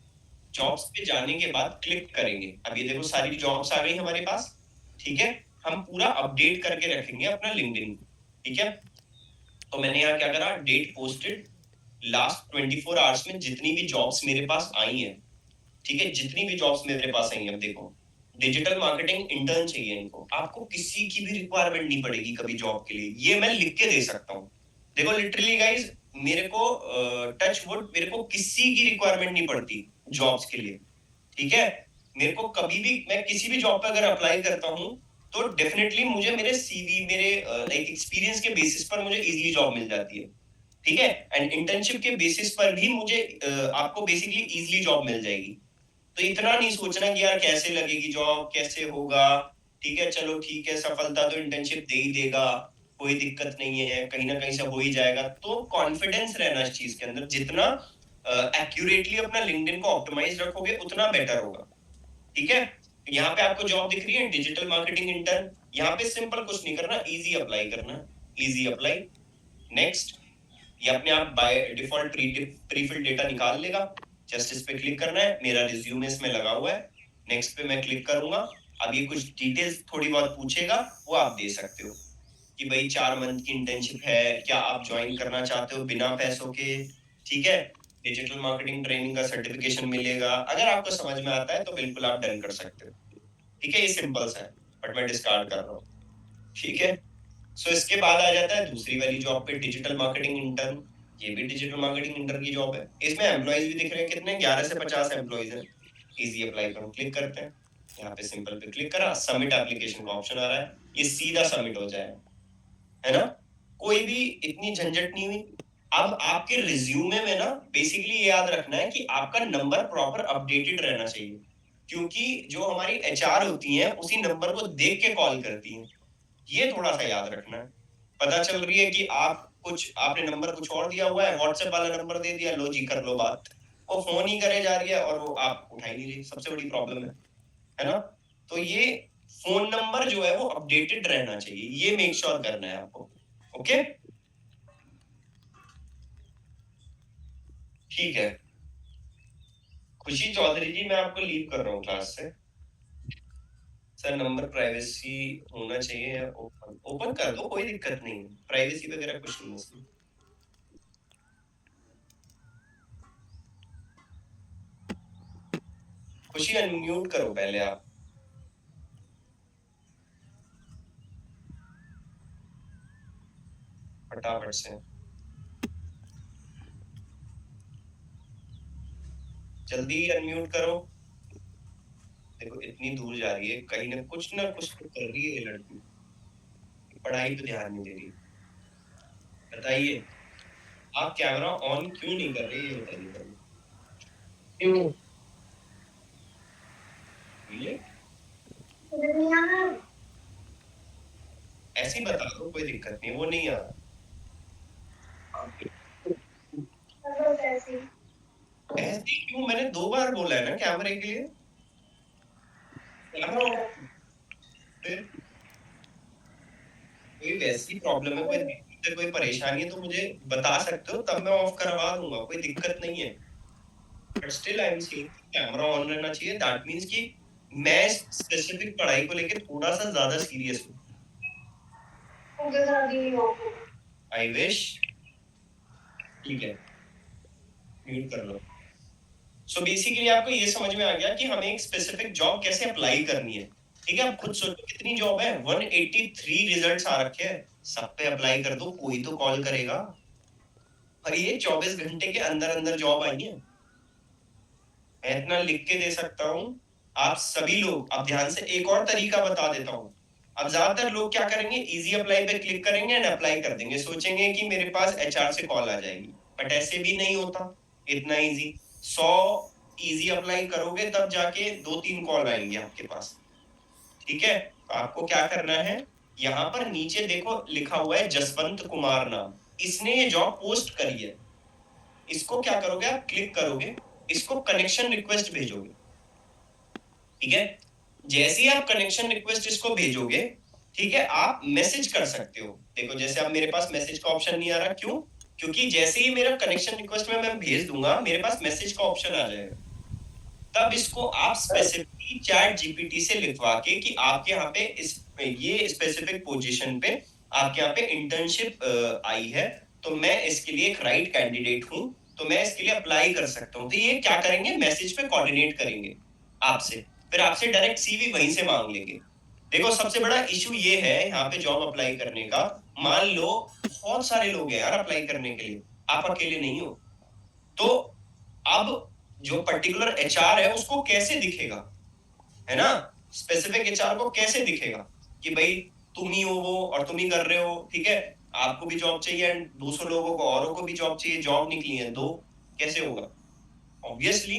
जॉब्स पे जाने के बाद क्लिक करेंगे, अब ये देखो सारी जॉब्स आ गई हमारे पास, ठीक है? हम पूरा अपडेट करके रखेंगे अपना लिंक्डइन, ठीक है? तो मैंने यहाँ क्या करा, डेट पोस्टेड, लास्ट 24 आवर्स में जितनी भी जॉब्स मेरे पास आई हैं, ठीक है, जितनी भी जॉब्स मेरे पास आई हैं, देखो डिजिटल मार्केटिंग इंटर्न चाहिए इनको, आपको किसी की भी रिक्वायरमेंट नहीं पड़ेगी कभी जॉब के लिए, ये मैं लिख के दे सकता हूँ। देखो लिटरली गाइस, मेरे को टच वुड, मेरे को किसी की रिक्वायरमेंट नहीं पड़ती जॉब्स के लिए, ठीक है? मेरे को कभी भी, मैं किसी भी जॉब पे अगर अप्लाई करता हूँ तो डेफिनेटली मुझे मेरे सीवी, मेरे लाइक एक्सपीरियंस के बेसिस पर मुझे इजीली जॉब मिल जाती है, ठीक है? एंड इंटर्नशिप के बेसिस पर भी मुझे आपको बेसिकली इजीली जॉब मिल जाएगी। तो इतना नहीं सोचना कि यार कैसे लगेगी जॉब, कैसे होगा, ठीक है, चलो ठीक है, सफलता तो इंटर्नशिप दे ही देगा, कोई दिक्कत नहीं है, कहीं ना कहीं से हो ही जाएगा। तो कॉन्फिडेंस रहना इस चीज के अंदर, जितना एक्यूरेटली अपना लिंक्डइन को ऑप्टिमाइज रखोगे उतना बेटर होगा, ठीक है? यहाँ पे आपको जॉब दिख रही है डिजिटल मार्केटिंग इंटर्न, यहाँ पे सिंपल कुछ नहीं करना, इजी अप्लाई करना, इजी अप्लाई, नेक्स्ट। ये अपने आप बाय डिफॉल्ट प्रीफिल डेटा निकाल लेगा, जस्ट इस पे क्लिक करना है, मेरा रिज्यूमे इसमें लगा हुआ है, नेक्स्ट पे मैं क्लिक करूंगा। अब ये कुछ डिटेल्स थोड़ी बहुत पूछेगा, वो आप दे सकते हो कि भाई 4 मंथ की इंटर्नशिप है, क्या आप ज्वाइन करना चाहते हो बिना पैसों के, ठीक है? डिजिटल मार्केटिंग ट्रेनिंग का सर्टिफिकेशन मिलेगा, अगर आपको समझ में आता है तो बिल्कुल आप डन कर सकते हो, ठीक है? ये सिंपल सा है, बट मैं डिस्कार्ड कर रहा हूँ, ठीक है? सो इसके बाद आ जाता है दूसरी वाली जॉब पे, डिजिटल मार्केटिंग इंटर्न। ये भी डिजिटल मार्केटिंग इंटर्न की जॉब है, इसमें एम्प्लॉइज भी दिख रहे हैं कितने, 11 से 50 एम्प्लॉइज हैं। इजी अप्लाई पर क्लिक करते हैं, यहाँ पे सिंपल पे क्लिक करा, सबमिट एप्लीकेशन का ऑप्शन आ रहा है, ये सीधा सबमिट हो जाएगा, है ना? कोई भी इतनी झंझट नहीं हुई। अब आपके रिज्यूमे में ना बेसिकली ये याद रखना है कि आपका नंबर प्रॉपर अपडेटेड रहना चाहिए, क्योंकि जो हमारी एचआर होती हैं उसी नंबर को देख के कॉल करती हैं, ये थोड़ा सा याद रखना है। पता चल रही है कि आप कुछ, आपने नंबर कुछ और दिया हुआ है, व्हाट्सएप वाला नंबर दे दिया, लो जी कर लो बात, वो फोन ही करे जा रही है और वो आप उठा ही नहीं रही, सबसे बड़ी प्रॉब्लम है ना? तो ये फोन नंबर जो है वो अपडेटेड रहना चाहिए, ये मेक श्योर करना है आपको, ओके? ठीक है, खुशी चौधरी जी, मैं आपको लीव कर रहा हूँ क्लास से। सर नंबर प्राइवेसी होना चाहिए या ओपन? ओपन कर दो, कोई दिक्कत नहीं है, प्राइवेसी वगैरह कुछ नहीं है। खुशी अनम्यूट करो पहले आप। फटाफट से जल्दी अनम्यूट करो। देखो इतनी दूर जा रही है, कहीं ना कुछ तो कर रही है ये लड़की, पढ़ाई पे ध्यान नहीं दे रही। बताइए आप कैमरा ऑन क्यों नहीं कर रहे, ये बताइए क्यों? ये ऐसी बता दो, कोई दिक्कत नहीं, वो नहीं आ ऐसी क्यों? मैंने 2 बार बोला है ना कैमरे के लिए, कैमरा फिर कोई वैसी प्रॉब्लम है, कोई दिक्कत है, कोई परेशानी है तो मुझे बता सकते हो, तब मैं ऑफ करवा दूंगा, कोई दिक्कत नहीं है। But still I am saying camera on रहना चाहिए, दैट मींस कि मैं स्पेसिफिक पढ़ाई को लेकर थोड़ा सा ज्यादा सीरियस हूँ। आई विश, ठीक है, म्यूट कर लो। सो बेसिकली आपको ये समझ में आ गया कि हमें एक स्पेसिफिक जॉब कैसे अप्लाई करनी है, ठीक है, आप खुद सोचो कितनी जॉब है, 183 रिजल्ट्स आ रखे हैं, सब पे अप्लाई कर दो, कोई तो कॉल करेगा। और ये 24 घंटे के अंदर अंदर जॉब आई है। मैं इतना लिख के दे सकता हूँ, आप सभी लोग, अब ध्यान से एक और तरीका बता देता हूँ। अब ज्यादातर लोग क्या करेंगे, इजी अप्लाई पे क्लिक करेंगे एंड अप्लाई कर देंगे, सोचेंगे कि मेरे पास एचआर से कॉल आ जाएगी, बट ऐसे भी नहीं होता इतना इजी। 100 इजी अप्लाई करोगे तब जाके 2-3 कॉल आएंगे आपके पास। ठीक है, तो आपको क्या करना है, यहाँ पर नीचे देखो लिखा हुआ है जसवंत कुमार नाम, इसने ये जॉब पोस्ट करी है। इसको क्या करोगे, आप क्लिक करोगे, इसको कनेक्शन रिक्वेस्ट भेजोगे। ठीक है, जैसे ही आप कनेक्शन रिक्वेस्ट इसको भेजोगे, ठीक है, आप मैसेज कर सकते हो। देखो जैसे अब मेरे पास मैसेज का ऑप्शन नहीं आ रहा, क्यों? क्योंकि जैसे ही मेरा कनेक्शन रिक्वेस्ट में मैं भेज दूंगा, मेरे पास मैसेज का ऑप्शन आ जाएगा। तब इसको आप स्पेसिफिकली चैट जीपीटी से लिखवा के कि आपके यहाँ पे ये स्पेसिफिक पोजीशन पे आपके यहाँ पे इंटर्नशिप आई है, तो मैं इसके लिए एक राइट कैंडिडेट हूँ, तो मैं इसके लिए अप्लाई कर सकता हूँ। तो ये क्या करेंगे, मैसेज पे कोऑर्डिनेट करेंगे आपसे, फिर आपसे डायरेक्ट सीवी वहीं से मांग लेंगे। देखो सबसे बड़ा इशू ये है यहाँ पे जॉब अप्लाई करने का, मान लो बहुत सारे लोग हैं यार अप्लाई करने के लिए, आप अकेले नहीं हो, तो अब जो पर्टिकुलर एचआर है उसको कैसे दिखेगा, है ना, स्पेसिफिक एचआर को कैसे दिखेगा कि भाई तुम ही हो वो और तुम ही कर रहे हो, ठीक है, आपको भी जॉब चाहिए एंड 200 लोगों को औरों को भी जॉब चाहिए, जॉब निकली है दो, कैसे होगा? ऑब्वियसली।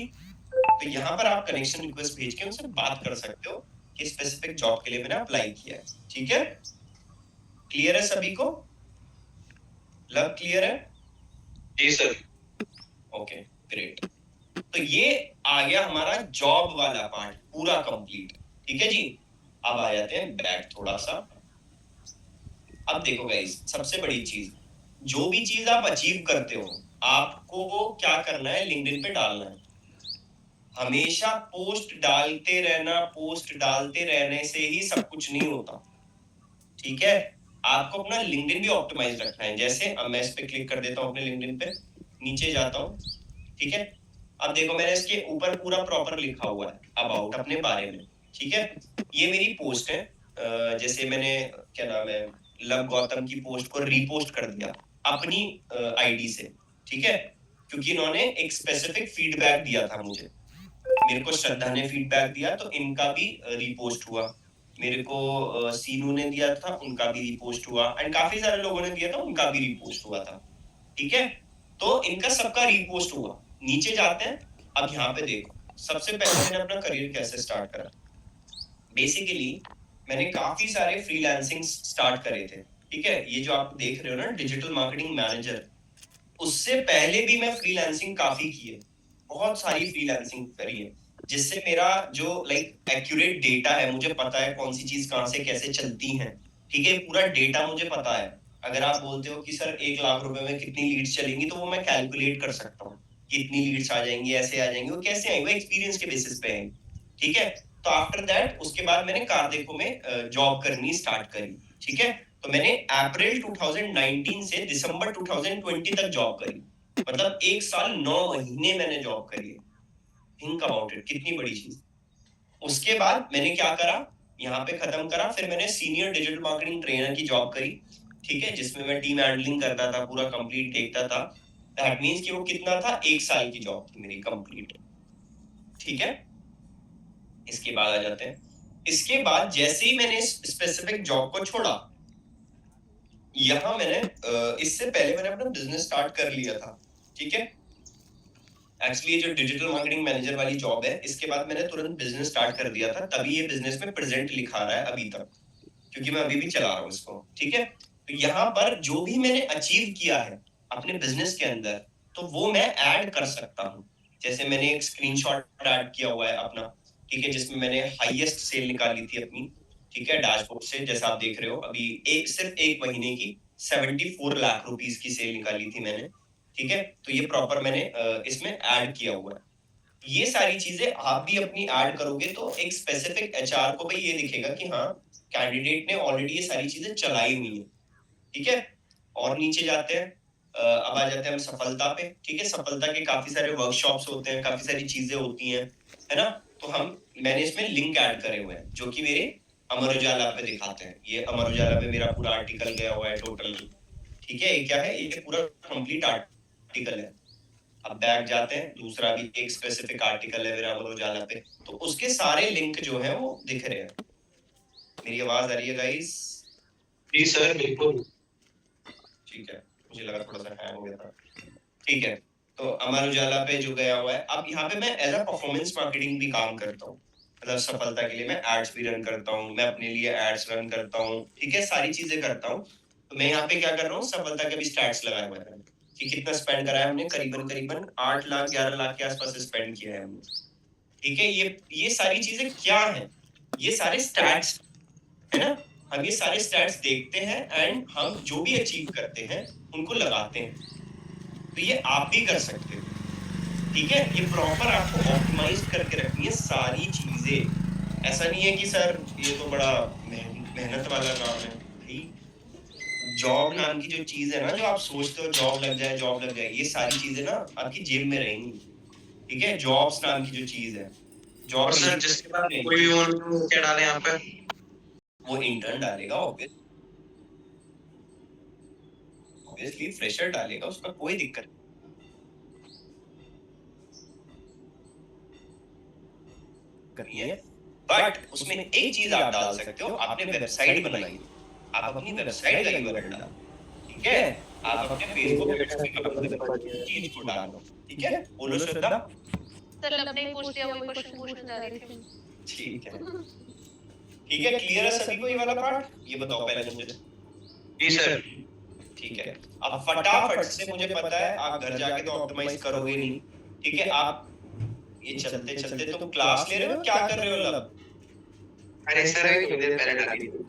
तो यहाँ पर आप कनेक्शन रिक्वेस्ट भेज के उनसे बात कर सकते हो कि स्पेसिफिक जॉब के लिए मैंने अप्लाई किया है। ठीक है, क्लियर है सभी को? लव क्लियर है? जी सर। Okay great. तो ये आ गया हमारा जॉब वाला पार्ट पूरा कंप्लीट। ठीक है जी, अब आ जाते हैं बैक थोड़ा सा। अब देखो गाइस, सबसे बड़ी चीज, जो भी चीज आप अचीव करते हो आपको क्या करना है, लिंक्डइन पे डालना है। हमेशा पोस्ट डालते रहना, पोस्ट डालते रहने से ही सब कुछ नहीं होता। ठीक है, आपको अपना लिंक्डइन भी ऑप्टिमाइज रखना है। जैसे अब मैं इस पे क्लिक कर देता हूँ अपने लिंक्डइन पे, नीचे जाता हूँ, ठीक है, अब देखो मैंने इसके ऊपर पूरा प्रॉपर लिखा हुआ है अबाउट अपने बारे में। ठीक है, ये मेरी पोस्ट है, जैसे मैंने क्या नाम है, लव गौतम की पोस्ट को रीपोस्ट कर दिया अपनी आईडी से। ठीक है, क्योंकि इन्होंने एक स्पेसिफिक फीडबैक दिया था मुझे, मेरे को श्रद्धा ने फीडबैक दिया तो इनका भी रीपोस्ट हुआ, मेरे को सीनू ने दिया था उनका भी रीपोस्ट हुआ, एंड काफी सारे लोगों ने दिया था उनका भी रीपोस्ट हुआ था। ठीक है, तो इनका सबका रीपोस्ट हुआ। नीचे जाते हैं, अब यहाँ पे देखो सबसे पहले मैंने अपना करियर कैसे स्टार्ट करा। बेसिकली मैंने काफी सारे फ्रीलांसिंग स्टार्ट करे थे। ठीक है, ये जो आप देख रहे हो ना डिजिटल मार्केटिंग मैनेजर, उससे पहले भी मैं फ्रीलांसिंग काफी की है, बहुत सारी फ्रीलांसिंग करी है, जिससे मेरा जो लाइक एक्यूरेट डेटा है, मुझे पता है कौन सी चीज कहाँ से कैसे चलती है। ठीक है, पूरा डेटा मुझे पता है। अगर आप बोलते हो कि सर 1 लाख रुपए में कितनी लीड्स चलेंगी, तो वो मैं कैलकुलेट कर सकता हूँ कितनी लीड्स आ जाएंगी, ऐसे आ जाएंगी, वो कैसे आएंगे, वो एक्सपीरियंस के बेसिस पे आएंगी। ठीक है, तो आफ्टर दैट उसके बाद मैंने कारदेखो में जॉब करनी स्टार्ट करी। ठीक है, तो मैंने अप्रैल 2019 से दिसंबर 2020 तक जॉब करी, मतलब 1 साल 9 महीने मैंने जॉब करी है। थिंक अबाउट इट, कितनी बड़ी चीज। उसके बाद मैंने क्या करा, यहाँ पे खत्म करा, फिर मैंने सीनियर डिजिटल मार्केटिंग ट्रेनर की जॉब करी। ठीक है, जिसमें मैं टीम हैंडलिंग करता था, पूरा कंप्लीट देखता था। दैट मींस कि वो कितना था, 1 साल की जॉब थी मेरी कंप्लीट। ठीक है, इसके बाद आ जाते हैं, इसके बाद जैसे ही मैंने स्पेसिफिक जॉब को छोड़ा, यहाँ मैंने इससे पहले मैंने अपना बिजनेस स्टार्ट कर लिया था। ठीक है, एक्चुअली जो डिजिटल मार्केटिंग मैनेजर वाली जॉब है, इसके बाद मैंने तुरंत बिजनेस स्टार्ट कर दिया था, तभी ये बिजनेस में प्रेजेंट लिखा रहा है अभी तक, क्योंकि मैं अभी भी चला रहा हूँ इसको। ठीक है, तो यहाँ पर जो भी मैंने अचीव किया है अपने बिजनेस के अंदर, तो वो मैं ऐड कर सकता हूँ। जैसे मैंने एक स्क्रीनशॉट ऐड किया हुआ है अपना, ठीक है, जिसमें मैंने हाईएस्ट सेल निकाली थी अपनी। ठीक है, डैशबोर्ड से जैसा आप देख रहे हो, अभी सिर्फ 1 महीने की 74 लाख रुपीस की सेल निकाली थी मैंने। ठीक है, तो ये प्रॉपर मैंने इसमें ऐड किया हुआ है। ये सारी चीजें आप भी अपनी ऐड करोगे तो एक स्पेसिफिक एचआर को भाई ये दिखेगा कि हाँ, कैंडिडेट ने ऑलरेडी ये सारी चीजें चलाई हुई है। ठीक है, और नीचे जाते हैं, अब आ जाते हैं हम सफलता पे। ठीक है, सफलता के काफी सारे वर्कशॉप्स होते हैं, काफी सारी चीजें होती हैं, है ना। तो मैंने इसमें लिंक ऐड करे हुए हैं जो कि मेरे अमर उजाला पे दिखाते हैं। ये अमर उजाला पे मेरा पूरा आर्टिकल गया हुआ है टोटल, ठीक है। ये क्या है, ये पूरा कंप्लीट आर्टिकल है। अब बैक जाते हैं, दूसरा भी एक स्पेसिफिक आर्टिकल है मेरा अमर उजाला पे, तो उसके सारे लिंक जो है वो दिख रहे हैं। मेरी आवाज आ रही है गाइस? जी सर बिल्कुल। ठीक है, मुझे लगा थोड़ा सा हैंग हो गया था। ठीक है, तो अमर उजाला पे जो गया हुआ है, अब यहाँ पे मैं एज अ परफॉर्मेंस मार्केटिंग भी काम करता हूँ। मतलब सफलता के लिए मैं एड्स भी रन करता हूँ, मैं अपने लिए एड्स रन करता हूँ, ठीक है, सारी चीजें करता हूँ। तो मैं यहाँ पे क्या कर रहा हूँ, सफलता के भी स्टैट्स लगाए हुए हैं कि कितना स्पेंड करा है हमने, करीबन 8 लाख 11 लाख के आसपास स्पेंड किया है हमने, ठीक है। ये सारी चीजें क्या है, ये सारे स्टैट्स है ना। हम ये सारे स्टैट्स देखते हैं एंड हम जो भी अचीव करते हैं उनको लगाते हैं। तो ये आप भी कर सकते हो, ठीक है। ये प्रॉपर आपको ऑप्टिमाइज करके रखनी है सारी चीजें। ऐसा नहीं है कि सर ये तो बड़ा मेहनत वाला काम है भाई। जॉब नाम की जो चीज है ना, जो आप सोचते हो जॉब लग जाए जॉब लग जाए, ये सारी चीजें ना आपकी जेब में रहेंगी, ठीक है। जॉब्स नाम की जो चीज है, जॉब सर जिसके बाद कोई भी क्या डाले यहाँ पे, वो इंटर्न डालेगा, ऑब्वियसली फ्रेशर डालेगा, उसका कोई दिक्कत नहीं है। बट उसमें एक चीज आप डाल सकते हो, आपने वेबसाइट बनाई, आप अपनी वेबसाइट का यूआरएल डालो, ठीक है। आप अपने फेसबुक चीज को डालो, ठीक है। बोलो श्रद्धा। सर अपने पूछ लिया, वही क्वेश्चन पूछने जा रही थी। ठीक है, ठीक है। क्लियर है सभी को ये वाला पार्ट? ये बताओ पहले मुझे। जी सर। ठीक है, अब फटाफट से, मुझे पता है आप घर जाके तो ऑप्टिमाइज करोगे नहीं, ठीक है। आप ये चलते चलते तुम क्लास ले रहे हो, क्या कर रहे हो लब? अरे सर अभी थोड़ी देर पहले डाली थी।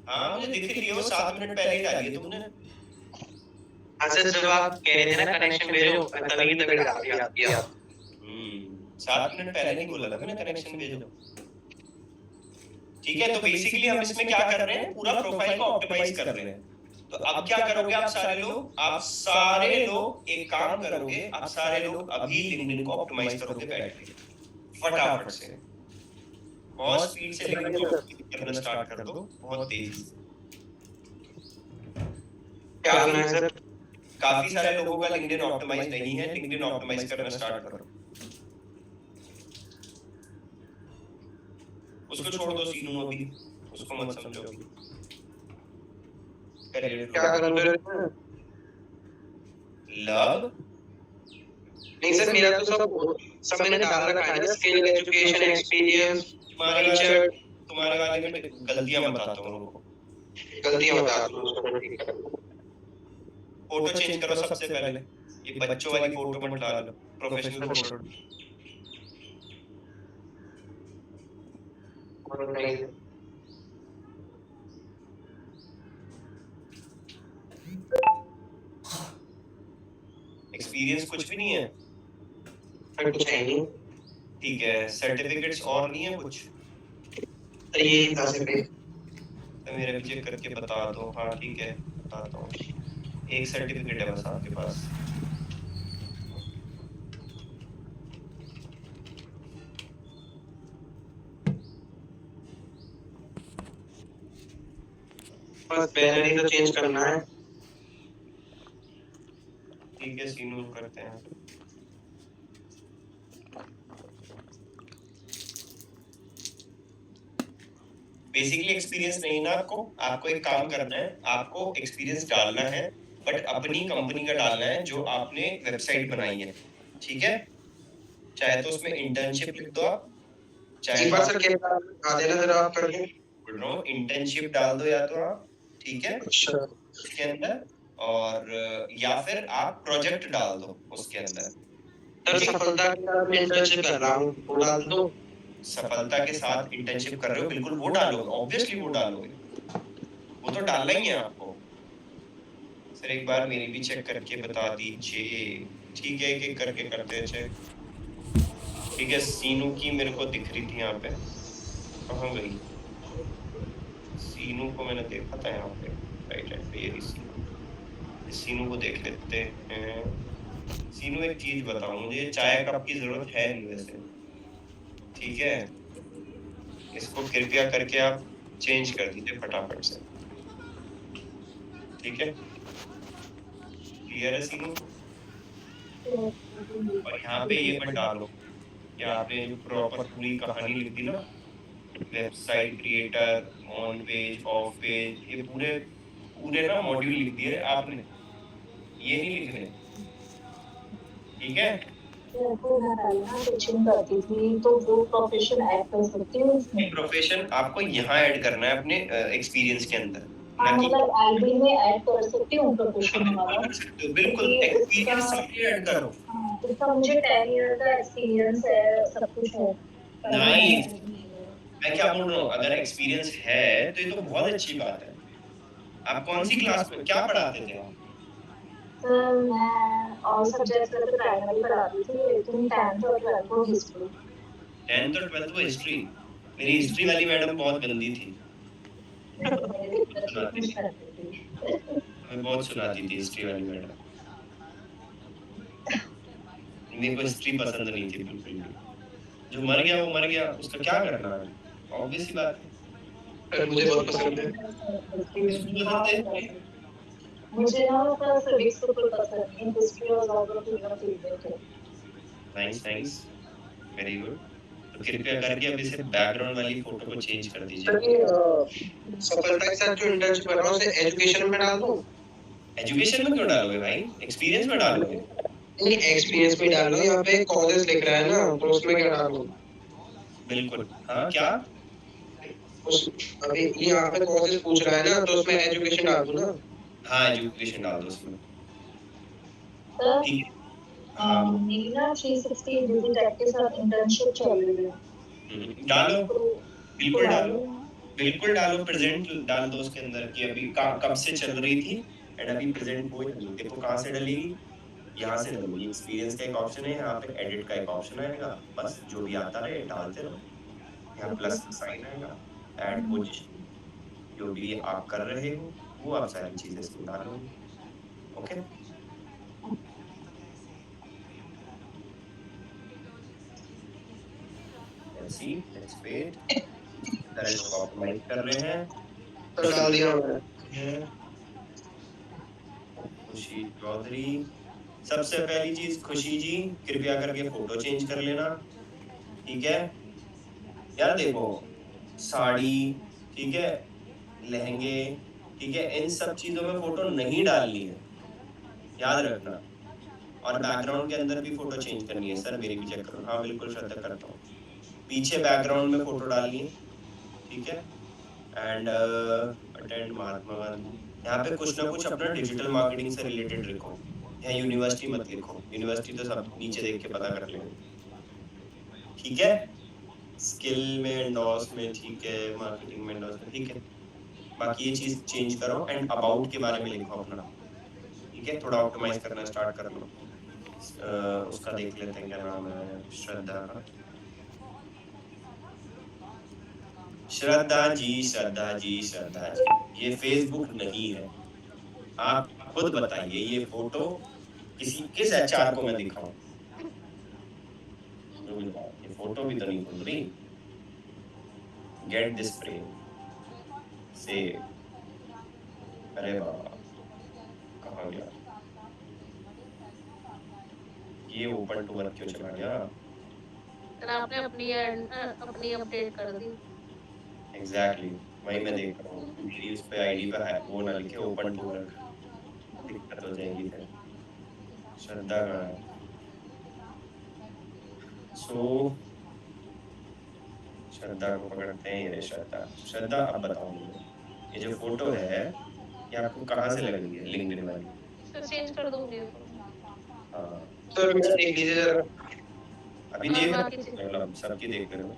हाँ मुझे दिख रही है, वो 7 मिनट पहले ही डाली है तुमने। हाँ सर जब आप कह रहे थे ना कनेक्शन भेजो, तभी डाल दिया। 7 मिनट पहले नहीं बोला था मैंने कनेक्शन भेजो, ठीक है। तो बेसिकली हम इसमें क्या कर रहे हैं, पूरा प्रोफाइल को ऑप्टिमाइज कर रहे हैं। तो अब क्या करोगे आप सारे लोग एक काम करोगे, आप सारे लोग अभी लिंक्डइन को ऑप्टिमाइज करोगे बैठ के फटाफट से, बहुत स्पीड से लिंक्डइन को करना स्टार्ट कर दो, बहुत तेजी। क्या करना है सर? काफी सारे लोगों का लिंक्डइन ऑप्टिमाइज नहीं है, लिंक्डइन ऑप्टिमाइज करना स्टार्ट करो। उसको छोड़ दो सीनू, अभी उसको मत समझो अभी। क्या करना है लब? नहीं सर मेरा तो सब मैंने डाल रखा है ना, स्किल, एजुकेशन, एक्सपीरियंस, तुम्हारे वाले में गलतियां बताता हूँ उनको, गलतियां बता दो। फोटो चेंज करो सबसे पहले, ये बच्चों वाली फोटो मत डालो, प्रोफेशनल फोटो। एक्सपीरियंस कुछ भी नहीं है, कुछ है नहीं, ठीक है। सर्टिफिकेट्स और नहीं है कुछ, तो ये बता सकते तो मेरे पीछे करके बता दो। हाँ ठीक है बताता हूँ, एक सर्टिफिकेट है बस आपके पास। बस बैनर ही तो चेंज करना है। ठीक है सीनू करते हैं। बेसिकली एक्सपीरियंस नहीं ना आपको एक काम करना है, आपको एक्सपीरियंस डालना है, बट अपनी कंपनी का डालना है जो आपने वेबसाइट बनाई है, ठीक है। चाहे तो उसमें इंटर्नशिप लिख दो आप, चाहे इंटर्नशिप डाल दो या तो आप, ठीक है उसके अंदर, और या फिर आप प्रोजेक्ट डाल दो उसके अंदर। सफलता के साथ इंटर्नशिप कर रहा हूँ, वो डाल दो। सफलता के साथ इंटर्नशिप कर रहे हो, बिल्कुल वो डालोगे, ऑब्वियसली वो डालोगे, वो तो डालना ही है आपको। सर एक बार मेरी भी चेक करके बता दीजिए, ठीक है, एक एक करके करते हैं चेक, ठीक है। सीनू की मेरे को दिख रही थी यहाँ पे, कहाँ गई सीनू को? मैंने देखा था यहाँ पे राइट हैंड पे, ये सीनू को देख लेते हैं। सीनू एक चीज बताओ मुझे, चाय कप की जरूरत है नहीं वैसे, ठीक है, इसको कृपया करके आप चेंज कर दीजिए फटाफट से, ठीक है, क्लियर है सीन। और यहाँ पे ये मत डालो कि आपने जो प्रॉपर पूरी कहानी लिख दी ना, website creator, on page, of page, ये पूरे पूरे ना मॉड्यूल लिख दिए आपने, ये नहीं लिखने, ठीक है। टीचिंग करती थी तो वो प्रोफेशन ऐड कर सकती हूँ इसमें। प्रोफेशन आपको यहाँ ऐड करना है अपने एक्सपीरियंस के अंदर, ना कि मतलब आईडी में ऐड कर सकती हूँ प्रोफेशन वाला। कर सकते हो, बिल्कुल एक्सपीरियंस सामने ऐड करो। इसका मुझे 10 ईयर का एक्सपीरियंस है, सब कुछ है। नाइस, मैं क्या बोल रहा हूँ, अगर एक्सपीरियंस है तो ये तो बहुत अच्छी बात है। आप कौन सी क्लास में क्या पढ़ाते थे आप? सर मैं ऑल सब्जेक्ट्स में तो प्राइमरी पढ़ाती थी, लेकिन 10th और 12th को हिस्ट्री। 10th और 12th को हिस्ट्री? मेरी हिस्ट्री वाली मैडम बहुत गंदी थी, हमें बहुत सुनाती थी हिस्ट्री वाली मैडम, मेरे को हिस्ट्री पसंद नहीं थी बिल्कुल भी। जो मर गया वो मर गया, उसका क्या करना है, ऑब्वियस सी बात है। मुझे बहुत पसंद है। इसको पसंद है, मुझे ना सर सिविक्स सुपर पसंद है, हिस्ट्री और ज्योग्राफी का फेवरेट है। Nice nice, very good. तो कृपया करके अब इसे बैकग्राउंड वाली फोटो को चेंज कर दीजिए। सफलता के साथ जो इंटर्नशिप कर रहा हूँ उसे एजुकेशन में डाल दूँ? एजुकेशन में क्यों डालोगे भाई, एक्सपीरियंस में डालोगे। नहीं, एक्सपीरियंस में डालो, यहाँ पे कॉलेज लिख रहा है ना, तो उसमें क्या डालूं? बिल्कुल, हाँ क्या उस अभी यहाँ पे कॉलेज पूछ रहा है ना, तो उसमें एजुकेशन डाल दूँ ना? हाँ एजुकेशन डाल दो उसमें, सर ठीक है। हाँ मेरी ना 360 डिग्री टेक के साथ इंटर्नशिप चल रही है। डालो, तो बिल्कुल डालो, बिल्कुल डालो, प्रेजेंट डाल दो उसके अंदर कि अभी कब से चल रही थी एंड अभी प्रेजेंट वो है। देखो कहाँ से डलेगी, यहाँ से डलेगी। एक्सपीरियंस का एक ऑप्शन है, यहाँ पे एडिट का एक ऑप्शन आएगा, बस जो भी आता रहे डालते रहो। यहाँ प्लस का साइन आएगा, ऐड पोजीशन, जो भी आप कर रहे हो वो आप सारी चीजें इसमें डालोगे, okay. Let's see, let's wait. Current को ऑप्टिमाइज कर रहे हैं, तो डाल दिया मैंने। खुशी चौधरी। सबसे पहली चीज, खुशी जी कृपया करके फोटो चेंज कर लेना, ठीक है यार। देखो साड़ी, ठीक है, लहंगे, ठीक है, इन सब चीजों में फोटो नहीं डालनी है, याद रखना। और बैकग्राउंड के अंदर भी फोटो चेंज करनी है। सर मेरी भी चेक करो, हाँ बिल्कुल श्रद्धा करता हूँ। पीछे बैकग्राउंड में फोटो डालनी है, ठीक है। एंड अटेंड महात्मा गांधी, यहाँ पे कुछ ना कुछ अपना डिजिटल मार्केटिंग से रिलेटेड लिखो। यहाँ यूनिवर्सिटी मत लिखो, यूनिवर्सिटी तो सब नीचे देख के पता कर लेंगे, ठीक है। स्किल में एंडोर्स में, ठीक है, मार्केटिंग में एंडोर्स में, ठीक है। बाकी ये चीज चेंज करो एंड अबाउट के बारे में लिखो अपना, ठीक है। थोड़ा ऑप्टिमाइज करना स्टार्ट कर लो। उसका देख लेते हैं क्या नाम है, श्रद्धा का। श्रद्धा जी, श्रद्धा जी, श्रद्धा जी, ये फेसबुक नहीं है। आप खुद बताइए ये फोटो किस एचआर को मैं दिखाऊं, ये फोटो भी तो नहीं खुल रही। गेट दिस फ्रेम से, अरे बाबा कहाँ गया ये, ओपन टू वर्क क्यों चला गया। सर आपने अपनी अपडेट कर दी। एग्जैक्टली वही मैं देख रहा हूँ, मेरी उस पे आईडी पे है वो ना लिखे ओपन टू वर्क, दिक्कत हो जाएगी फिर। श्रद्धा का है, सो श्रद्धा को पकड़ते हैं। ये श्रद्धा, श्रद्धा अब बताओ मुझे, ये जो फोटो है ये आपको कहाँ से लग रही है, लिंक्डइन वाली? सर चेंज कर दूंगी। हाँ सर मेरा देख लीजिए जरा। अभी देख रहे हो, सबकी देख रहे हो,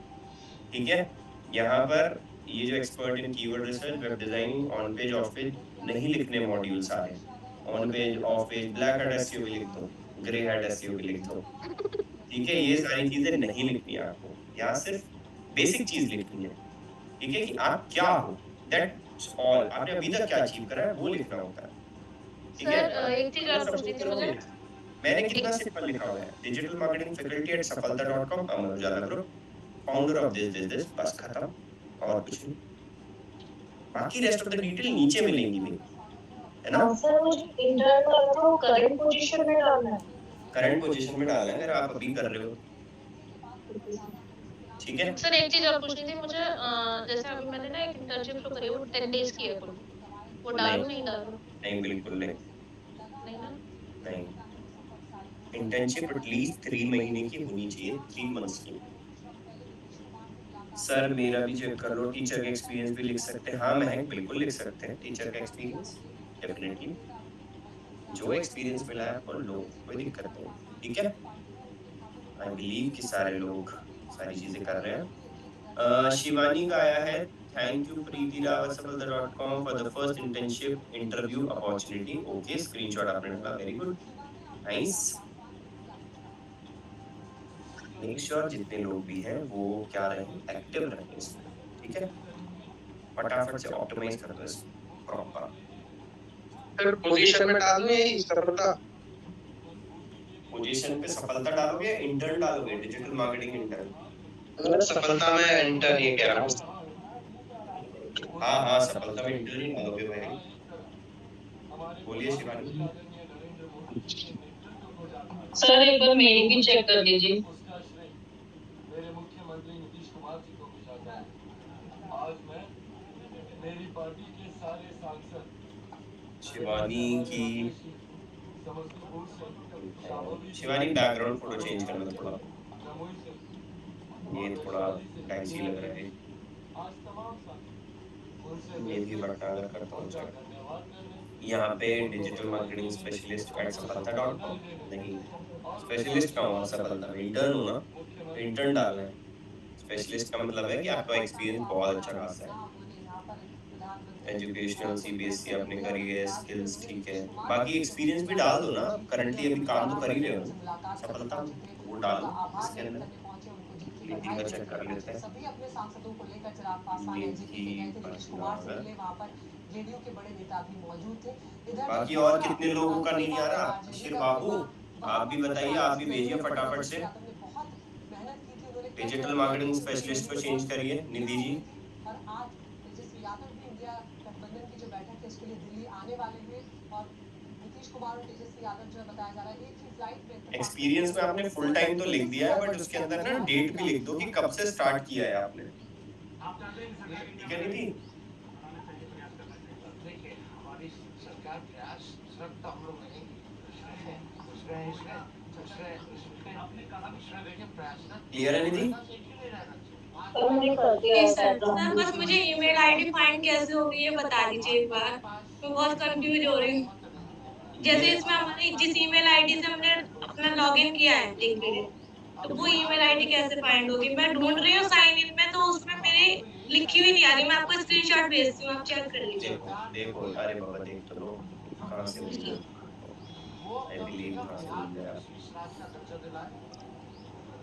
ठीक है। यहाँ पर ये जो expert in keyword research, web designing, on page of page नहीं लिखने मॉड्यूल सारे। On page of page black hat SEO भी लिख दो, ग्रे हैट एसईओ भी लिख दो, ठीक है। ये सारी चीजें नहीं लिखनी है आपको, यहाँ सिर्फ बेसिक चीज लिखनी है, ठीक है, कि आप क्या हो, दैट्स ऑल। आपने अभी तक क्या अचीव करा है वो लिखना होता है, ठीक है। सर एक चीज और पूछनी थी मुझे। मैंने कितना सिंपल लिखा हुआ है, digital marketing faculty @safalta.com, Amar Ujala group, founder of this, बस खत्म, और कुछ नहीं। बाकी रेस्ट ऑफ द डिटेल नीचे मिलेंगी भी, है ना? सर वो जो इंटर्न वाला था वो करंट पोजीशन में डालना है। करंट पोजीशन में डालना है अगर आप अभी कर रहे हो, ठीक है? सर एक चीज और पूछनी थी मुझे, जैसे अभी मैंने ना एक इंटर्नशिप शुरू करी है, वो 10 डेज की है कुल, वो डालूं नहीं डालूं? नहीं, बिल्कुल नहीं, नहीं ना? नहीं। इंटर्नशिप एटलीस्ट 3 महीने की होनी चाहिए, 3 मंथ्स की। सर मेरा भी चेक कर लो, टीचर का एक्सपीरियंस भी लिख सकते हैं। हाँ महक, बिल्कुल लिख सकते हैं टीचर का एक्सपीरियंस, डेफिनेटली। जो एक्सपीरियंस मिला है आपको लो, कोई दिक्कत नहीं, ठीक है? आई बिलीव कि सारे लोग सारी चीजें कर रहे हैं। शिवानी का आया है, थैंक यू प्रीति रावत सफलता.com for the first internship interview opportunity. Okay, screenshot आपने डाला, very good, nice. Make sure जितने लोग भी हैं वो क्या रहें, एक्टिव रहें इसमें, ठीक है? फटाफट से ऑप्टिमाइज कर दो इसको प्रॉपर। फिर पोजीशन में डालूं यही सफलता? पोजीशन पे सफलता डालोगे, इंटर्न डालोगे, डिजिटल मार्केटिंग इंटर्न? मैं सफलता में इंटर्न ये कह रहा हूँ। हाँ हाँ, सफलता में इंटर्न ही डालोगे भाई। बोलिए शिवानी। सर एक बार मेरी भी चेक कर लीजिए। मेरे मुख्यमंत्री नीतीश कुमार जी को बुझाता है। आज मैं मेरी पार्टी के सारे सांसद शिवानी की समस्तीपुर से शिवानी बैकग्राउंड फोटो चेंज करना थोड़ा, जमुई से ये थोड़ा डाइसी लग रहा है। आज तमाम सांसद उनसे ये भी बटा अगर करता हूँ चेक। धन्यवाद करने यहाँ पे डिजिटल मार्केटिंग स्पेशलिस्ट एट सफलता.com, नहीं स्पेशलिस्ट का हुआ सफलता में, इंटर्न हूँ ना, तो इंटर्न डालना है। स्पेशलिस्ट का मतलब है कि आपका एक्सपीरियंस बहुत अच्छा खासा है। एजुकेशनल सीबीएसई आपने करी है, स्किल्स ठीक है, बाकी एक्सपीरियंस भी डाल दो ना, करंटली अभी काम तो कर ही रहे हो सफलता में, वो डालो इसके अंदर। नीति का चेक कर लेते हैं, सभी अपने सांसदों को लेकर चिराग पासवान एनजीपी के गए थे, नीतीश कुमार से मिले, वहां पर जेडीयू के बड़े नेता भी मौजूद थे। इधर बाकी और कितने लोगों का नहीं आ रहा? बशीर बाबू आप भी बताइए, आप भी भेजिए फटाफट से। डिजिटल मार्केटिंग स्पेशलिस्ट को चेंज करिए निधि जी। और आज तेजस्वी यादव भी इंडिया गठबंधन की जो बैठक है उसके लिए दिल्ली आने वाले हैं और नीतीश कुमार और तेजस्वी यादव जो बताया जा रहा है एक ही फ्लाइट पे। एक्सपीरियंस में आपने फुल टाइम तो लिख दिया है, बट उसके अंदर ना डेट भी लिख दो कि कब से स्टार्ट किया है आपने, ठीक है निधि? हमारी सरकार प्रयास सब तो हम लोग नहीं क्लियर है निधि? तो मैंने कर दिया है सर बैकग्राउंड। बस मुझे ईमेल आईडी फाइंड कैसे होगी ये बता दीजिए एक बार, मैं बहुत कंफ्यूज हो रही हूँ। जैसे इसमें हमारी जिस ईमेल आईडी से हमने अपना लॉगिन किया है लिंक्डइन, तो वो ईमेल आईडी कैसे फाइंड होगी? मैं ढूंढ रही हूँ साइन इन में, तो उसमें मेरी लिखी हुई नहीं आ रही। मैं आपको स्क्रीनशॉट भेजती हूँ, आप चेक कर लीजिए। देखो देखो, अरे बाबा देख तो लो कहाँ से मिल गया, आई बिलीव कहाँ से मिल गया।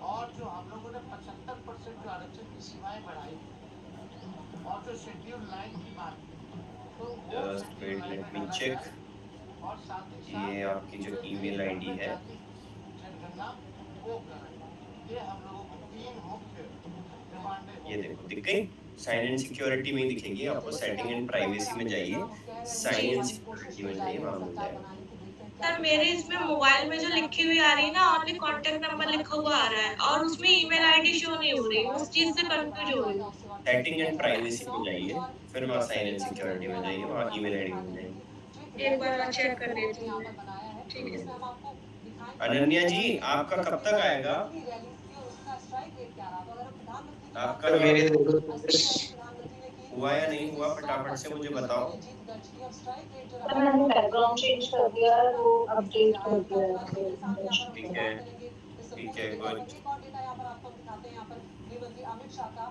और जो हम लोगों ने 75% जो आरक्षण की सीमाएं बढ़ाई और जो शेड्यूल लाइन की बात की, तो just wait, let me check. और साथ ही ये आपकी जो ईमेल आईडी है, जनगणना वो करें। ये हम लोगों को 3 मुख्य डिमांडें ये देखो दिख गई, साइन इन सिक्योरिटी में ही दिखेगी आपको। सेटिंग एंड प्राइवेसी में जाइए, साइन इन सिक्योरिटी में जाइए, वहां मिल जाएगा। सर मेरे इसमें मोबाइल में जो लिखी हुई आ रही है ना, ओनली कांटेक्ट नंबर लिखा हुआ आ रहा है और उसमें ईमेल आईडी शो नहीं हो रही, उस चीज से कंफ्यूज हो रही हूँ। सेटिंग एंड प्राइवेसी में जाइए, फिर वहाँ साइन इन सिक्योरिटी में जाइए, वहाँ ईमेल आईडी मिल जाएगी। एक बार मैं चेक कर लेती हूँ। ठीक है। अनन्या जी आपका कब तक आएगा? आपका मेरे हुआ या नहीं हुआ, फटाफट से मुझे बताओ। तो मैंने बैकग्राउंड चेंज कर दिया है, वो अपडेट कर दिया है। ठीक है, ठीक है, गुड। अमित शाह का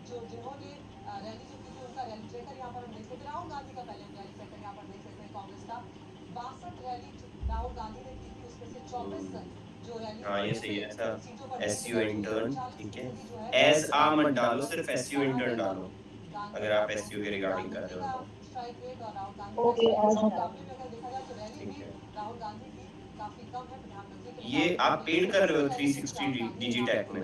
जो जिन्होंने रैली जो की थी उनका रैली ट्रैकर यहाँ पर हम देख सकते हैं। राहुल गांधी का पहले रैली ट्रैकर यहाँ पर देख सकते हैं। कांग्रेस का 62 रैली राहुल गांधी ने की थी, उसमें से 24 जो रैली। हाँ ये सही है सर, एसईओ इंटर्न, ठीक है। एज आ मत डालो, सिर्फ एसईओ इंटर्न डालो अगर आप एसईओ के रिगार्डिंग कर रहे हो तो। ओके, एज हटा। ठीक है, ये आप पेड कर रहे हो 360 डिजिटैक में?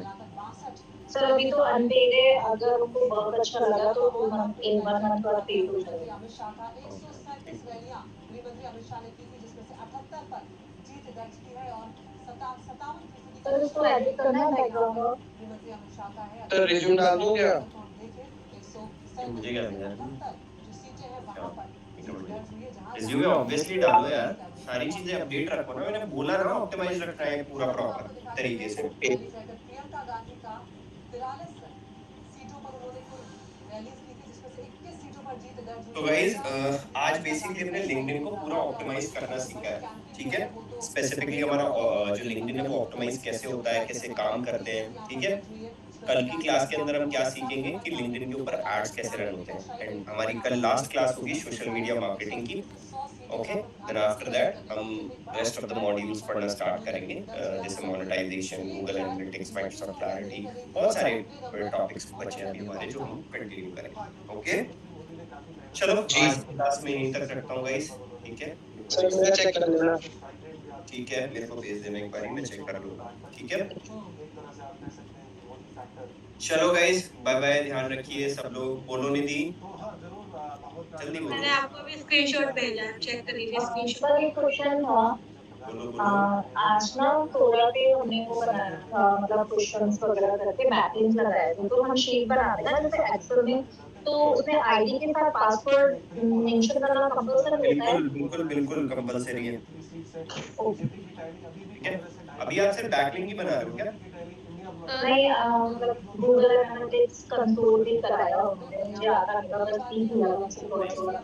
सर अभी तो अनपेड है, अगर उनको बहुत अच्छा लगा तो वो मंथ इन 1 मंथ बाद पेड हो गृहमंत्री जाएगा। अमित शाह का 137 रैलियां गृहमंत्री अमित शाह ने की थी, जिसमें से 78 पर जीत दर्ज की है और 57% सर उसको एडिट करना है बैकग्राउंड और गृहमंत्री अमित शाह का है। सर रिज्यूम डाल दूं क्या? मुझे क्या मिला? 137 जो सीटें हैं वहां पर जीत दर्ज हुई है, जहां रिज्यूमे ऑब्वियसली डालो यार, सारी चीजें अपडेट रखो ना, मैंने बोला ना ऑप्टिमाइज रखना है पूरा प्रॉपर तरीके से। प्रियंका गांधी का 43 सीटों पर उन्होंने कुल रैलीज की थी, जिसमें से 21 सीटों पर जीत दर्ज हुई। तो गाइस आज बेसिकली हमने लिंक्डइन को पूरा ऑप्टिमाइज करना सीखा है, ठीक है। स्पेसिफिकली हमारा जो लिंक्डइन है वो ऑप्टिमाइज कैसे होता है, कैसे काम करते हैं, ठीक है। कल की क्लास के अंदर हम क्या सीखेंगे कि लिंक्डइन के ऊपर एड्स कैसे रन होते हैं, एंड हमारी कल लास्ट क्लास होगी सोशल मीडिया मार्केटिंग की। ओके, देन आफ्टर दैट हम रेस्ट ऑफ द मॉड्यूल्स पढ़ना स्टार्ट करेंगे, जैसे monetization, Google Analytics, Microsoft Clarity, बहुत सारे टॉपिक्स बचे हैं अभी हमारे जो हम कंटिन्यू करेंगे। ओके, चलो आज की क्लास में यहीं तक रखता हूँ गाइस, ठीक है। सर मेरा चेक कर लेना। ठीक है, मेरे को भेज देना एक बार, मैं चेक कर लूंगा, ठीक है। चलो गाइस, बाय बाय, ध्यान रखिए सब लोग। बोलो निधि, जल्दी बोलो। मैंने आपको भी स्क्रीनशॉट भेजा है, चेक कर लीजिए स्क्रीनशॉट। सर एक क्वेश्चन था, बोलो बोलो। आज ना थोड़ा पे हमने वो बनाया था, मतलब क्वेश्चंस वगैरह करके मैपिंग लगाए थे, तो हम शीट बनाते हैं ना जैसे एक्सेल में, तो उसमें आईडी के साथ पासवर्ड मेंशन करना कंपल्सरी होता है? बिल्कुल बिल्कुल बिल्कुल कंपलसरी है, ठीक है। अभी आप सिर्फ बैकलिंक ही बना रहे हो क्या? नहीं, मतलब गूगल एनालिटिक्स कंसोल भी कराया उन्होंने, मुझे आता नहीं था, बस 30,000 उनसे कंट्रोल।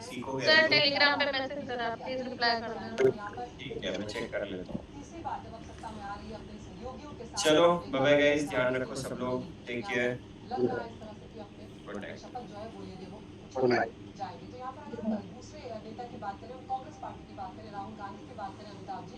सीखोगे सर अभी तो। टेलीग्राम पे मैसेज करा, प्लीज रिप्लाई कर देना। ठीक है, मैं चेक कर लेता हूँ। तीसरी बार जब अब सत्ता में आ रही है अपने सहयोगियों के साथ, चलो बाय बाय गाइस, ध्यान रखो सब लोग, टेक केयर, लग रहा है इस तरह से कि अपने गुड नाइट। शपथ जो है वो लेने वो गुड नाइट। जाएंगे। तो यहाँ पर अगर हम दूसरे नेता की बात करें, कांग्रेस पार्टी की बात करें, राहुल गांधी की बात करें, अमिताभ जी